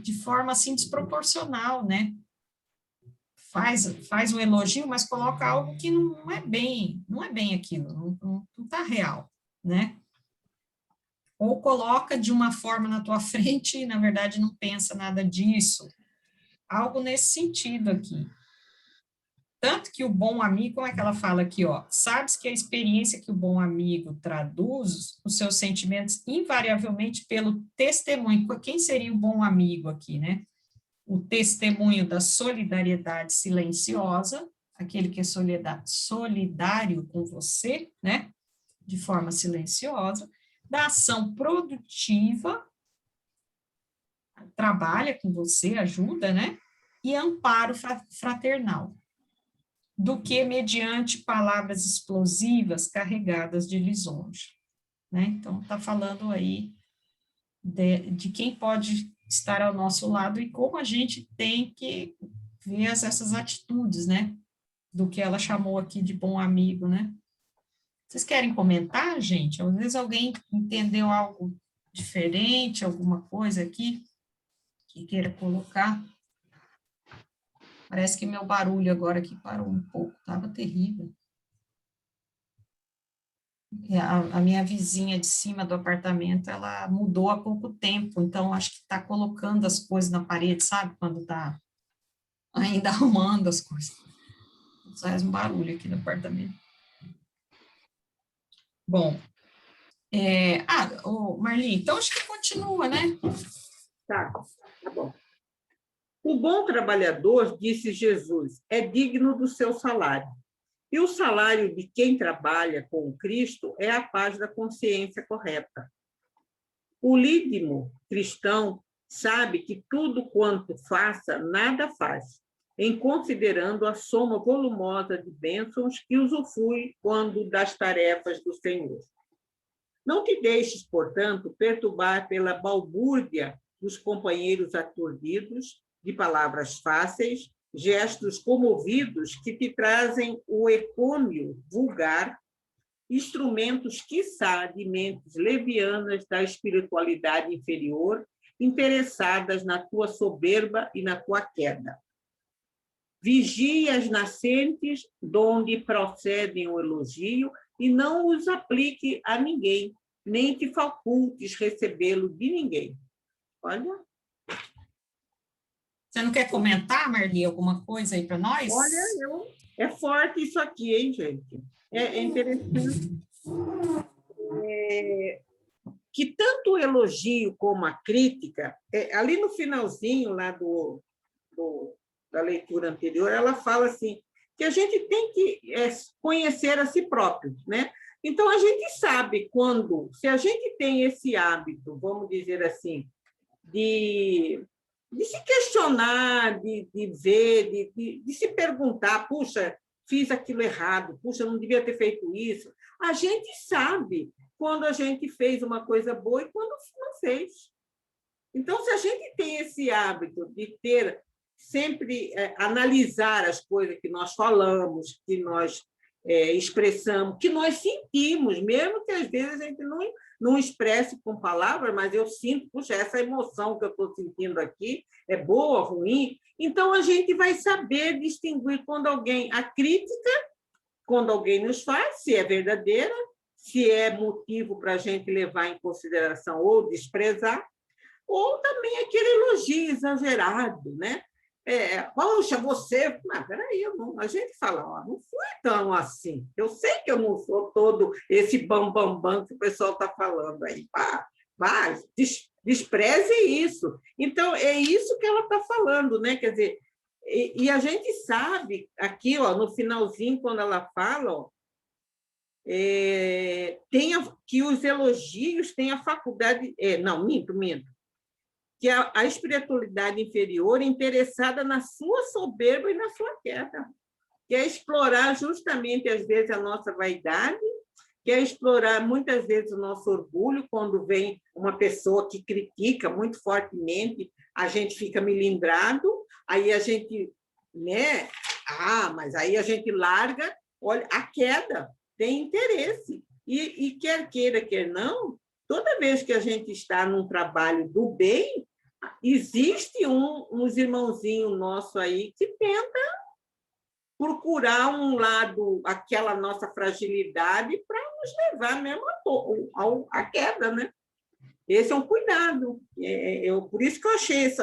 S1: de forma assim desproporcional, né? Faz um elogio, mas coloca algo que não é bem aquilo, não está real, né? Ou coloca de uma forma na tua frente e, na verdade, não pensa nada disso. Algo nesse sentido aqui. Tanto que o bom amigo, como é que ela fala aqui, ó? Sabes que a experiência que o bom amigo traduz os seus sentimentos invariavelmente pelo testemunho. Quem seria o bom amigo aqui, né? O testemunho da solidariedade silenciosa, aquele que é solidário com você, né? De forma silenciosa, da ação produtiva, trabalha com você, ajuda, né? E amparo fraternal, do que mediante palavras explosivas carregadas de lisonja, né? Então, está falando aí de quem pode estar ao nosso lado e como a gente tem que ver essas atitudes, né? Do que ela chamou aqui de bom amigo, né? Vocês querem comentar, gente? Às vezes alguém entendeu algo diferente, alguma coisa aqui que queira colocar. Parece que meu barulho agora aqui parou um pouco, estava terrível. A minha vizinha de cima do apartamento, ela mudou há pouco tempo, então acho que está colocando as coisas na parede, sabe? Quando está ainda arrumando as coisas. Faz um barulho aqui no apartamento. Bom, Marli, então acho que continua, né?
S6: Tá bom. O bom trabalhador, disse Jesus, é digno do seu salário. E o salário de quem trabalha com o Cristo é a paz da consciência correta. O lídimo cristão sabe que tudo quanto faça, nada faz, em considerando a soma volumosa de bênçãos que usufrui quando das tarefas do Senhor. Não te deixes, portanto, perturbar pela balbúrdia dos companheiros aturdidos, de palavras fáceis, gestos comovidos que te trazem o ecônio vulgar, instrumentos, quiçá, de mentes levianas da espiritualidade inferior, interessadas na tua soberba e na tua queda. Vigie as nascentes donde procedem o elogio e não os aplique a ninguém, nem te facultes recebê-lo de ninguém. Olha.
S1: Você não quer comentar, Marli, alguma coisa aí para nós?
S6: Olha, é forte isso aqui, hein, gente? É interessante. Que tanto o elogio como a crítica, ali no finalzinho lá da leitura anterior, ela fala assim, que a gente tem que conhecer a si próprio, né? Então, a gente sabe quando, se a gente tem esse hábito, vamos dizer assim, de se questionar, de ver, de se perguntar, puxa, fiz aquilo errado, puxa, não devia ter feito isso. A gente sabe quando a gente fez uma coisa boa e quando não fez. Então, se a gente tem esse hábito de ter sempre analisar as coisas que nós falamos, que nós expressamos, que nós sentimos, mesmo que às vezes a gente não expresse com palavras, mas eu sinto, puxa, essa emoção que eu estou sentindo aqui é boa, ruim. Então, a gente vai saber distinguir quando a crítica, quando alguém nos faz, se é verdadeira, se é motivo para a gente levar em consideração ou desprezar, ou também aquele elogio exagerado, né? Poxa, você... Mas, peraí, a gente fala, ó, não foi tão assim. Eu sei que eu não sou todo esse bam que o pessoal está falando aí. Despreze isso. Então, é isso que ela está falando, né? Quer dizer, e a gente sabe, aqui, ó, no finalzinho, quando ela fala, ó, que os elogios têm a faculdade... não, minto. Que a espiritualidade inferior é interessada na sua soberba e na sua queda, que é explorar justamente, às vezes, a nossa vaidade, que é explorar, muitas vezes, o nosso orgulho, quando vem uma pessoa que critica muito fortemente, a gente fica melindrado, aí a gente, né? Mas aí a gente larga, olha, a queda tem interesse, e quer queira, quer não, toda vez que a gente está num trabalho do bem, existe uns irmãozinhos nossos aí que tenta procurar um lado, aquela nossa fragilidade, para nos levar mesmo à queda, né? Esse é um cuidado. Por isso que eu achei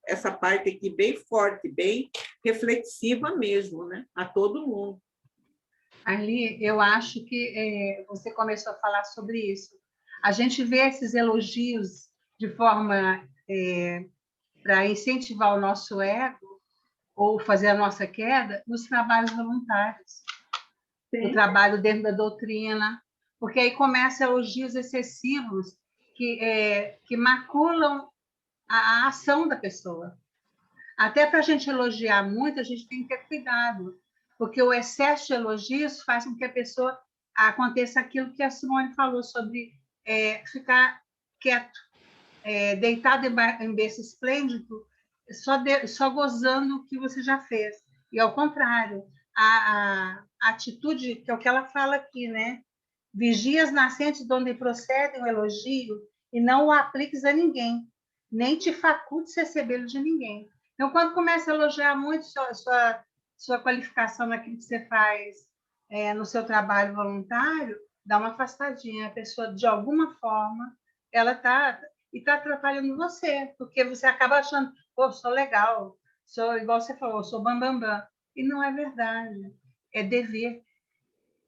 S6: essa parte aqui bem forte, bem reflexiva mesmo, né? A todo mundo.
S4: Ali, eu acho que você começou a falar sobre isso. A gente vê esses elogios de forma para incentivar o nosso ego ou fazer a nossa queda nos trabalhos voluntários, no trabalho dentro da doutrina, porque aí começam elogios excessivos que maculam a ação da pessoa. Até para a gente elogiar muito, a gente tem que ter cuidado, porque o excesso de elogios faz com que a pessoa aconteça aquilo que a Simone falou sobre ficar quieto, deitado em berço esplêndido, só gozando o que você já fez. E, ao contrário, a atitude, que é o que ela fala aqui, né? Vigias nascentes de onde procede o elogio e não o apliques a ninguém, nem te facultes recebê-lo de ninguém. Então, quando começa a elogiar muito sua qualificação naquilo que você faz no seu trabalho voluntário, dá uma afastadinha. A pessoa, de alguma forma, ela está atrapalhando você, porque você acaba achando, pô, sou legal, sou, igual você falou, sou bam. E não é verdade, é dever.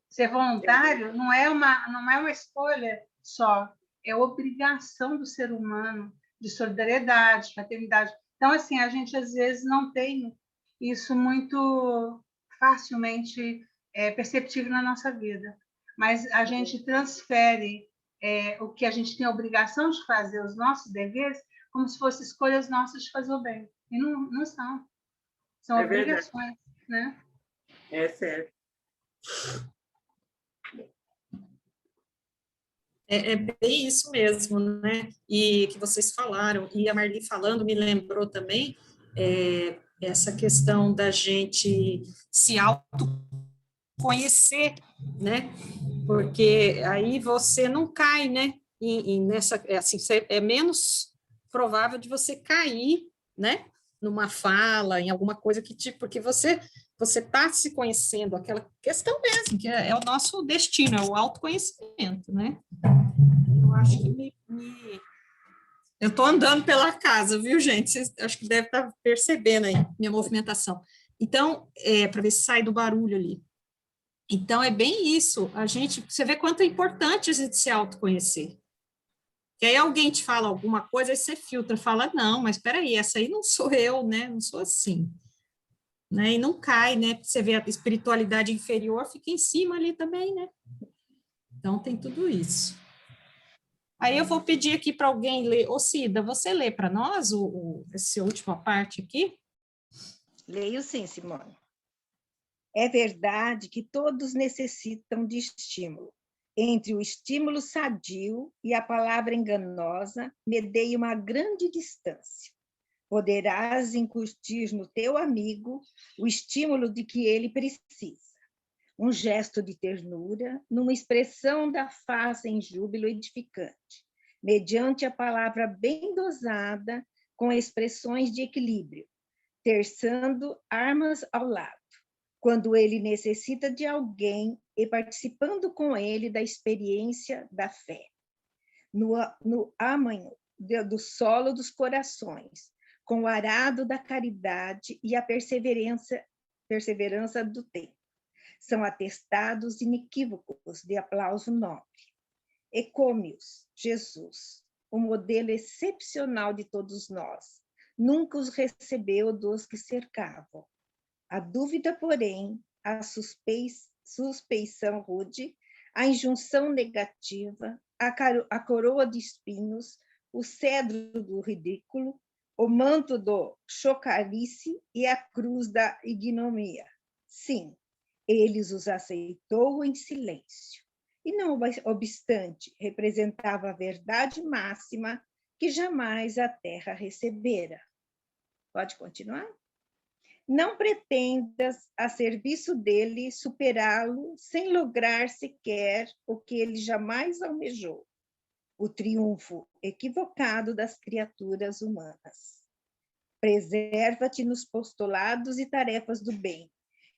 S4: Ser voluntário não é uma escolha só, é obrigação do ser humano, de solidariedade, fraternidade. Então, assim, a gente, às vezes, não tem isso muito facilmente perceptível na nossa vida, mas a gente transfere o que a gente tem a obrigação de fazer, os nossos deveres, como se fossem escolhas nossas de fazer o bem. E não são. São obrigações, né?
S6: É certo.
S1: É bem isso mesmo, né? E que vocês falaram, e a Marli falando me lembrou também essa questão da gente se autoconhecer, né? Porque aí você não cai, né? Nessa, assim, é menos provável de você cair, né? Numa fala, em alguma coisa porque você está se conhecendo, aquela questão mesmo, que é o nosso destino, é o autoconhecimento, né? Eu acho que eu estou andando pela casa, viu, gente? Vocês acho que deve estar percebendo aí minha movimentação. Então, para ver se sai do barulho ali. Então, é bem isso. Você vê quanto é importante a gente se autoconhecer. Que aí alguém te fala alguma coisa, aí você filtra, fala, não, mas espera aí, essa aí não sou eu, né? Não sou assim. Né? E não cai, né? Você vê a espiritualidade inferior, fica em cima ali também, né? Então, tem tudo isso. Aí eu vou pedir aqui para alguém ler. Ô, Cida, você lê para nós essa última parte aqui?
S5: Leio sim, Simone. É verdade que todos necessitam de estímulo. Entre o estímulo sadio e a palavra enganosa, medei uma grande distância. Poderás incutir no teu amigo o estímulo de que ele precisa. Um gesto de ternura, numa expressão da face em júbilo edificante, mediante a palavra bem dosada, com expressões de equilíbrio, terçando armas ao lado. Quando ele necessita de alguém e participando com ele da experiência da fé, no amanhã do solo dos corações, com o arado da caridade e a perseverança do tempo. São atestados inequívocos de aplauso nobre. Ecômios, Jesus, o modelo excepcional de todos nós, nunca os recebeu dos que cercavam. A dúvida, porém, a suspeição rude, a injunção negativa, a coroa de espinhos, o cedro do ridículo, o manto do chocalice e a cruz da ignomia. Sim, eles os aceitou em silêncio. E, não obstante, representava a verdade máxima que jamais a terra recebera. Pode continuar? Não pretendas, a serviço dele, superá-lo sem lograr sequer o que ele jamais almejou, o triunfo equivocado das criaturas humanas. Preserva-te nos postulados e tarefas do bem,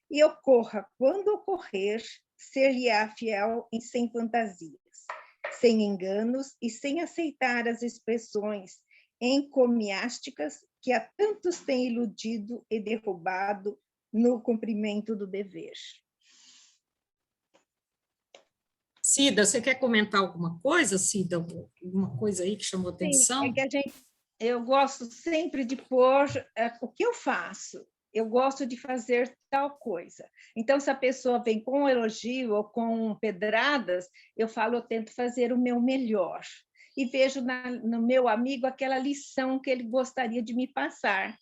S5: e ocorra quando ocorrer, ser-lhe-á fiel sem fantasias, sem enganos e sem aceitar as expressões encomiásticas que a tantos têm iludido e derrubado no cumprimento do dever.
S1: Cida, você quer comentar alguma coisa, Cida? Alguma coisa aí que chamou atenção?
S5: Sim, é que eu gosto sempre de pôr o que eu faço. Eu gosto de fazer tal coisa. Então, se a pessoa vem com elogio ou com pedradas, eu falo, eu tento fazer o meu melhor. E vejo no meu amigo aquela lição que ele gostaria de me passar.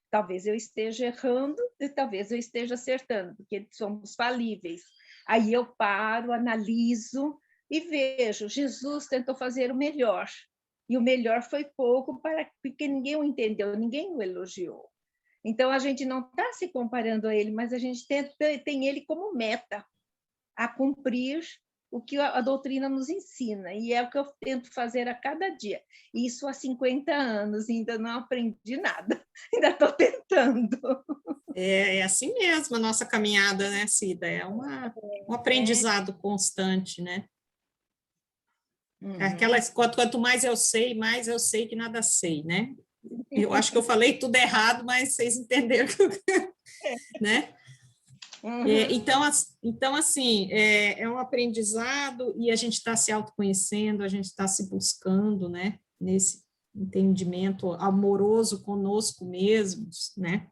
S5: Talvez eu esteja errando e talvez eu esteja acertando, porque somos falíveis. Aí eu paro, analiso e vejo, Jesus tentou fazer o melhor. E o melhor foi pouco, porque ninguém o entendeu, ninguém o elogiou. Então, a gente não está se comparando a ele, mas a gente tem ele como meta, a cumprir o que a doutrina nos ensina, e é o que eu tento fazer a cada dia. Isso há 50 anos, ainda não aprendi nada, ainda estou tentando.
S1: É assim mesmo a nossa caminhada, né, Cida? É um aprendizado constante, né? Quanto mais eu sei que nada sei, né? Eu acho que eu falei tudo errado, mas vocês entenderam, né? Então, assim, é um aprendizado e a gente está se autoconhecendo, a gente está se buscando, né? Nesse entendimento amoroso conosco mesmos, né?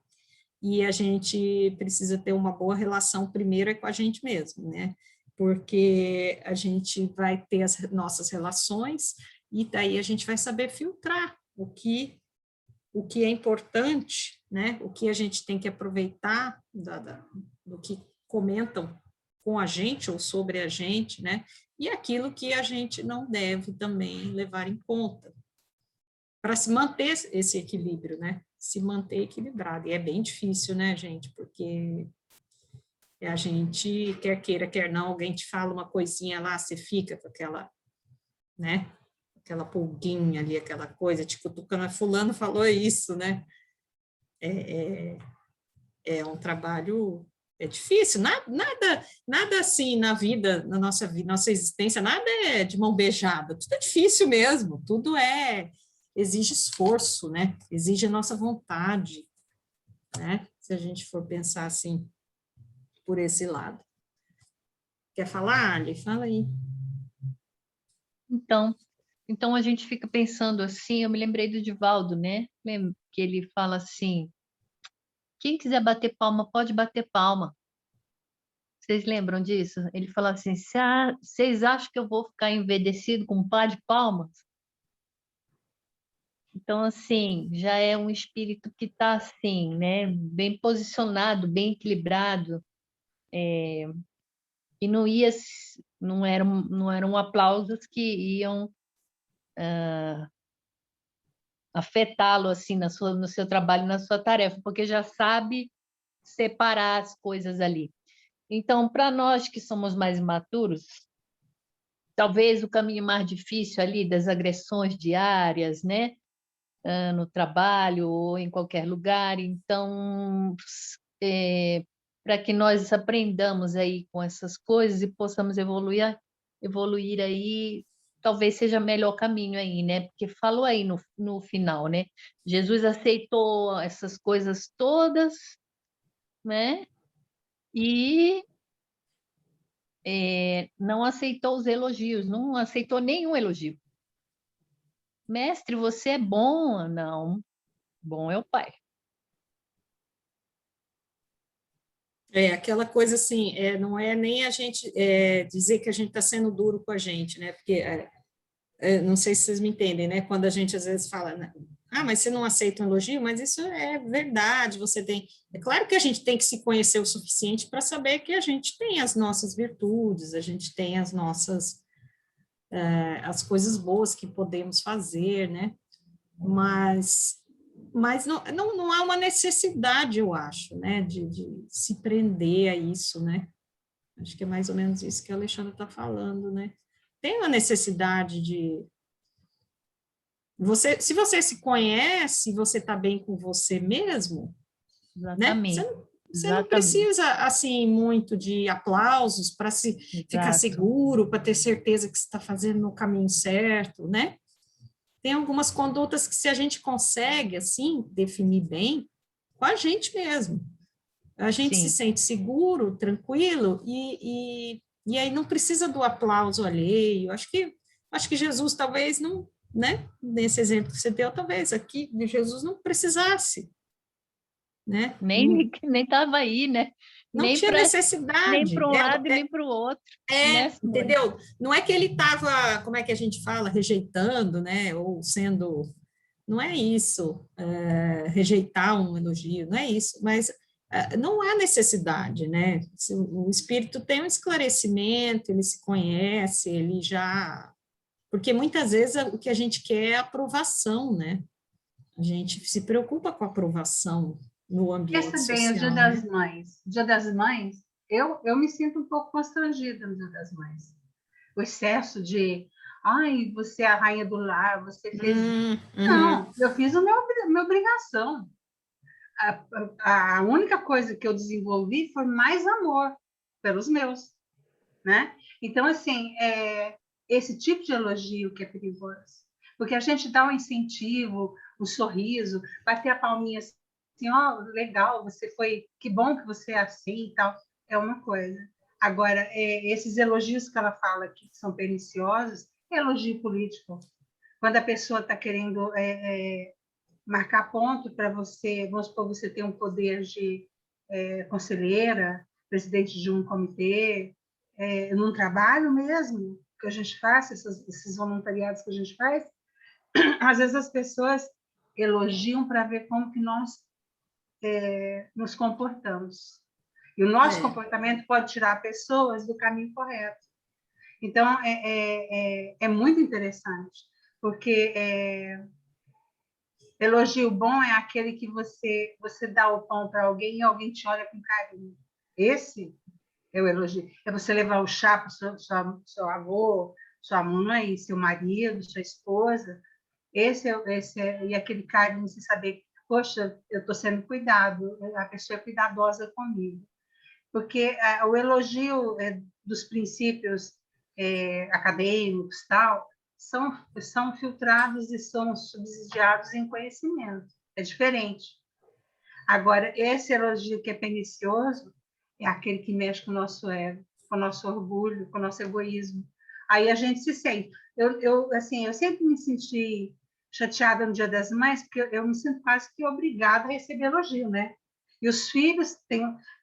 S1: E a gente precisa ter uma boa relação primeiro com a gente mesmo, né? Porque a gente vai ter as nossas relações e daí a gente vai saber filtrar o que é importante, né? O que a gente tem que aproveitar do que comentam com a gente ou sobre a gente, né? E aquilo que a gente não deve também levar em conta para se manter esse equilíbrio, né? Se manter equilibrado. E é bem difícil, né, gente? Porque a gente, quer queira, quer não, alguém te fala uma coisinha lá, você fica com aquela, né? Aquela pulguinha ali, aquela coisa, te cutucando, fulano falou isso, né? É um trabalho, é difícil, nada assim na vida, na nossa vida, nossa existência, nada é de mão beijada, tudo é difícil mesmo, tudo exige esforço, né? Exige a nossa vontade, né? Se a gente for pensar assim, por esse lado. Quer falar, Ali? Fala aí.
S3: Então a gente fica pensando assim, eu me lembrei do Divaldo, né? Que ele fala assim, quem quiser bater palma, pode bater palma. Vocês lembram disso? Ele fala assim, vocês acham que eu vou ficar envedecido com um par de palmas? Então, assim, já é um espírito que está assim, né? Bem posicionado, bem equilibrado. E não eram aplausos que iam afetá-lo assim no seu trabalho, na sua tarefa, porque já sabe separar as coisas ali. Então, para nós que somos mais imaturos, talvez o caminho mais difícil ali das agressões diárias, né, no trabalho ou em qualquer lugar, então para que nós aprendamos aí com essas coisas e possamos evoluir aí, talvez seja o melhor caminho aí, né? Porque falou aí no final, né? Jesus aceitou essas coisas todas, né? E não aceitou os elogios, não aceitou nenhum elogio. Mestre, você é bom? Não, bom é o Pai.
S1: Aquela coisa assim, não é nem a gente dizer que a gente está sendo duro com a gente, né? Porque, não sei se vocês me entendem, né? Quando a gente às vezes fala, né? Mas você não aceita um elogio, mas isso é verdade, você tem... É claro que a gente tem que se conhecer o suficiente para saber que a gente tem as nossas virtudes, a gente tem as nossas... as coisas boas que podemos fazer, né? Mas não há uma necessidade, eu acho, né, de se prender a isso, né? Acho que é mais ou menos isso que a Alexandra está falando, né? Tem uma necessidade de... se você se conhece, você está bem com você mesmo, né?
S3: Exatamente.
S1: Você não precisa, assim, muito de aplausos para ficar seguro, para ter certeza que você está fazendo no caminho certo, né? Tem algumas condutas que, se a gente consegue, assim, definir bem, com a gente mesmo. A gente se sente seguro, tranquilo, e aí não precisa do aplauso alheio. Acho que Jesus talvez não, né? Nesse exemplo que você deu, talvez aqui Jesus não precisasse, né?
S3: Nem estava aí, né?
S1: Não tinha necessidade.
S3: Nem para um lado e nem para o outro. Né,
S1: entendeu? Não é que ele estava, como é que a gente fala, rejeitando, né? Ou sendo... Não é isso, rejeitar um elogio, não é isso, mas não há necessidade, né? O espírito tem um esclarecimento, ele se conhece, ele já... Porque muitas vezes o que a gente quer é aprovação, né? A gente se preocupa com a aprovação no ambiente
S4: Pensa bem,
S1: social,
S4: o Dia
S1: né?
S4: das Mães. Dia das Mães, eu me sinto um pouco constrangida no Dia das Mães. O excesso de, ai, você é a rainha do lar, você fez... Não, eu fiz a minha obrigação. A única coisa que eu desenvolvi foi mais amor pelos meus, né? Então, assim, esse tipo de elogio que é perigoso, porque a gente dá um incentivo, um sorriso, bater a palminha assim, ó, legal, você foi, que bom que você é assim e tal, é uma coisa. Agora, esses elogios que ela fala que são perniciosos, é elogio político. Quando a pessoa está querendo marcar ponto para você, vamos supor, você tem um poder de conselheira, presidente de um comitê, num trabalho mesmo que a gente faz, esses voluntariados que a gente faz, às vezes as pessoas elogiam para ver como que nós nos comportamos. E o nosso comportamento pode tirar pessoas do caminho correto. Então, é muito interessante, porque elogio bom é aquele que você dá o pão para alguém e alguém te olha com carinho. Esse é o elogio. É você levar o chá para o seu avô, sua mãe, seu marido, sua esposa. E aquele carinho, você saber, poxa, eu estou sendo cuidado, a pessoa é cuidadosa comigo. Porque o elogio dos princípios acadêmicos, tal, são filtrados e são subsidiados em conhecimento. É diferente. Agora, esse elogio que é pernicioso é aquele que mexe com o nosso ego, com o nosso orgulho, com o nosso egoísmo. Aí a gente se sente. Eu sempre me senti chateada no Dia das Mães, porque eu me sinto quase que obrigada a receber elogio, né? E os filhos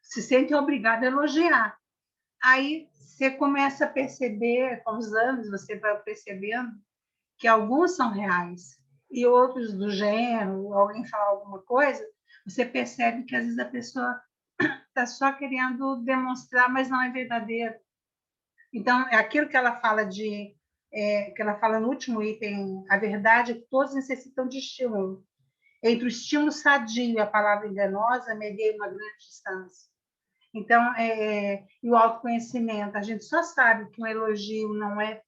S4: se sentem obrigados a elogiar. Aí você começa a perceber, com os anos, você vai percebendo que alguns são reais e outros do gênero, alguém fala alguma coisa, você percebe que às vezes a pessoa está só querendo demonstrar, mas não é verdadeiro. Então, é aquilo que ela fala que ela fala no último item, a verdade é que todos necessitam de estímulo. Entre o estímulo sadio e a palavra enganosa, mediei uma grande distância. Então, e o autoconhecimento, a gente só sabe que um elogio não é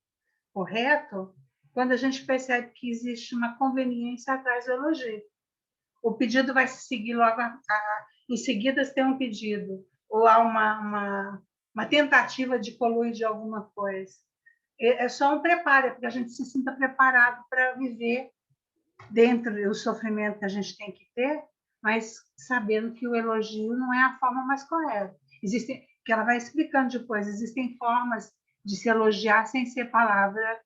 S4: correto quando a gente percebe que existe uma conveniência atrás do elogio. O pedido vai se seguir logo, em seguida tem um pedido, ou há uma tentativa de coluir de alguma coisa. É só um preparo, para que a gente se sinta preparado para viver dentro do sofrimento que a gente tem que ter, mas sabendo que o elogio não é a forma mais correta. Que ela vai explicando depois, existem formas de se elogiar sem ser palavra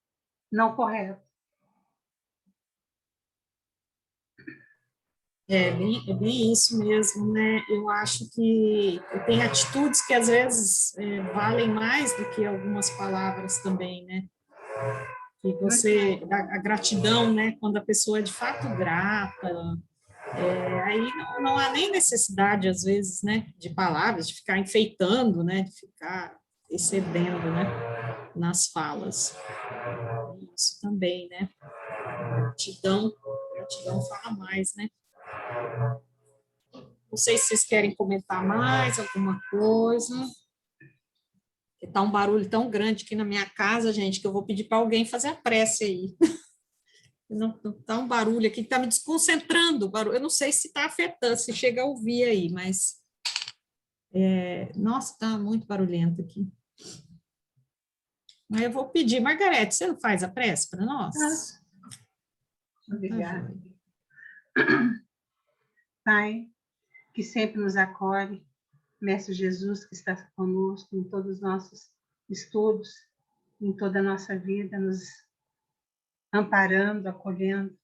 S4: não correta.
S1: É bem isso mesmo, né? Eu acho que tem atitudes que às vezes valem mais do que algumas palavras também, né? E a gratidão, né? Quando a pessoa é de fato grata, aí não há nem necessidade, às vezes, né? De palavras, de ficar enfeitando, né? De ficar excedendo, né? Nas falas. Isso também, né? Gratidão fala mais, né? Não sei se vocês querem comentar mais alguma coisa. Está um barulho tão grande aqui na minha casa, gente, que eu vou pedir para alguém fazer a prece aí. Não está um barulho aqui que está me desconcentrando. Eu não sei se está afetando, se chega a ouvir aí, mas... nossa, está muito barulhento aqui. Mas eu vou pedir, Margarete, você não faz a prece para nós?
S4: Obrigada. Pai, que sempre nos acolhe, Mestre Jesus, que está conosco em todos os nossos estudos, em toda a nossa vida, nos amparando, acolhendo.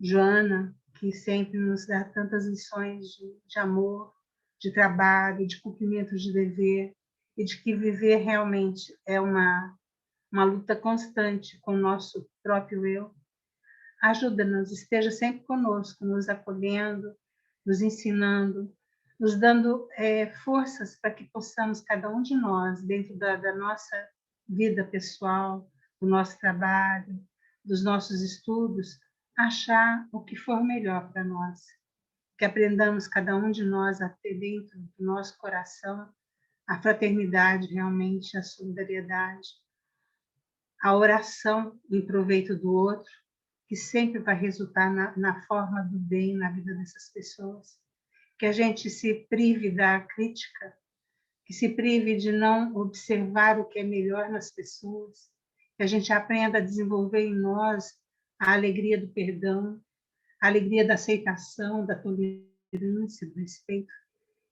S4: Joana, que sempre nos dá tantas lições de amor, de trabalho, de cumprimento de dever, e de que viver realmente é uma luta constante com o nosso próprio eu. Ajuda-nos, esteja sempre conosco, nos acolhendo, nos ensinando, nos dando forças para que possamos, cada um de nós, dentro da nossa vida pessoal, do nosso trabalho, dos nossos estudos, achar o que for melhor para nós. Que aprendamos, cada um de nós, a ter dentro do nosso coração a fraternidade, realmente, a solidariedade, a oração em proveito do outro, que sempre vai resultar na forma do bem na vida dessas pessoas. Que a gente se prive da crítica, que se prive de não observar o que é melhor nas pessoas, que a gente aprenda a desenvolver em nós a alegria do perdão, a alegria da aceitação, da tolerância, do respeito.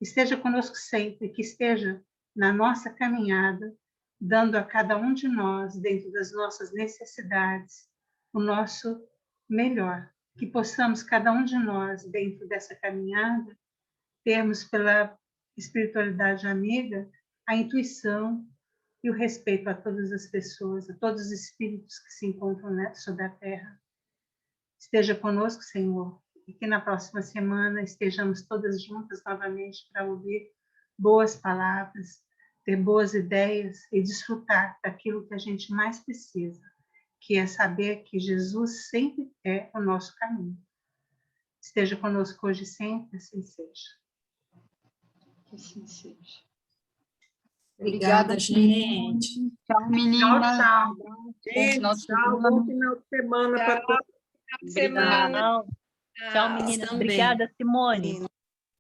S4: Esteja conosco sempre, que esteja na nossa caminhada, dando a cada um de nós, dentro das nossas necessidades, o nosso melhor. Que possamos, cada um de nós, dentro dessa caminhada, termos pela espiritualidade amiga a intuição e o respeito a todas as pessoas, a todos os espíritos que se encontram sobre a Terra. Esteja conosco, Senhor, e que na próxima semana estejamos todas juntas novamente para ouvir boas palavras, ter boas ideias e desfrutar daquilo que a gente mais precisa, que é saber que Jesus sempre é o nosso caminho. Esteja conosco hoje e sempre, assim seja. Que assim seja.
S1: Obrigada, gente.
S2: Tchau, meninas.
S4: Tchau.
S6: Gente, tchau, bom final de semana para todos.
S5: Semana.
S3: Tchau, meninas.
S1: também.
S3: Obrigada, Simone.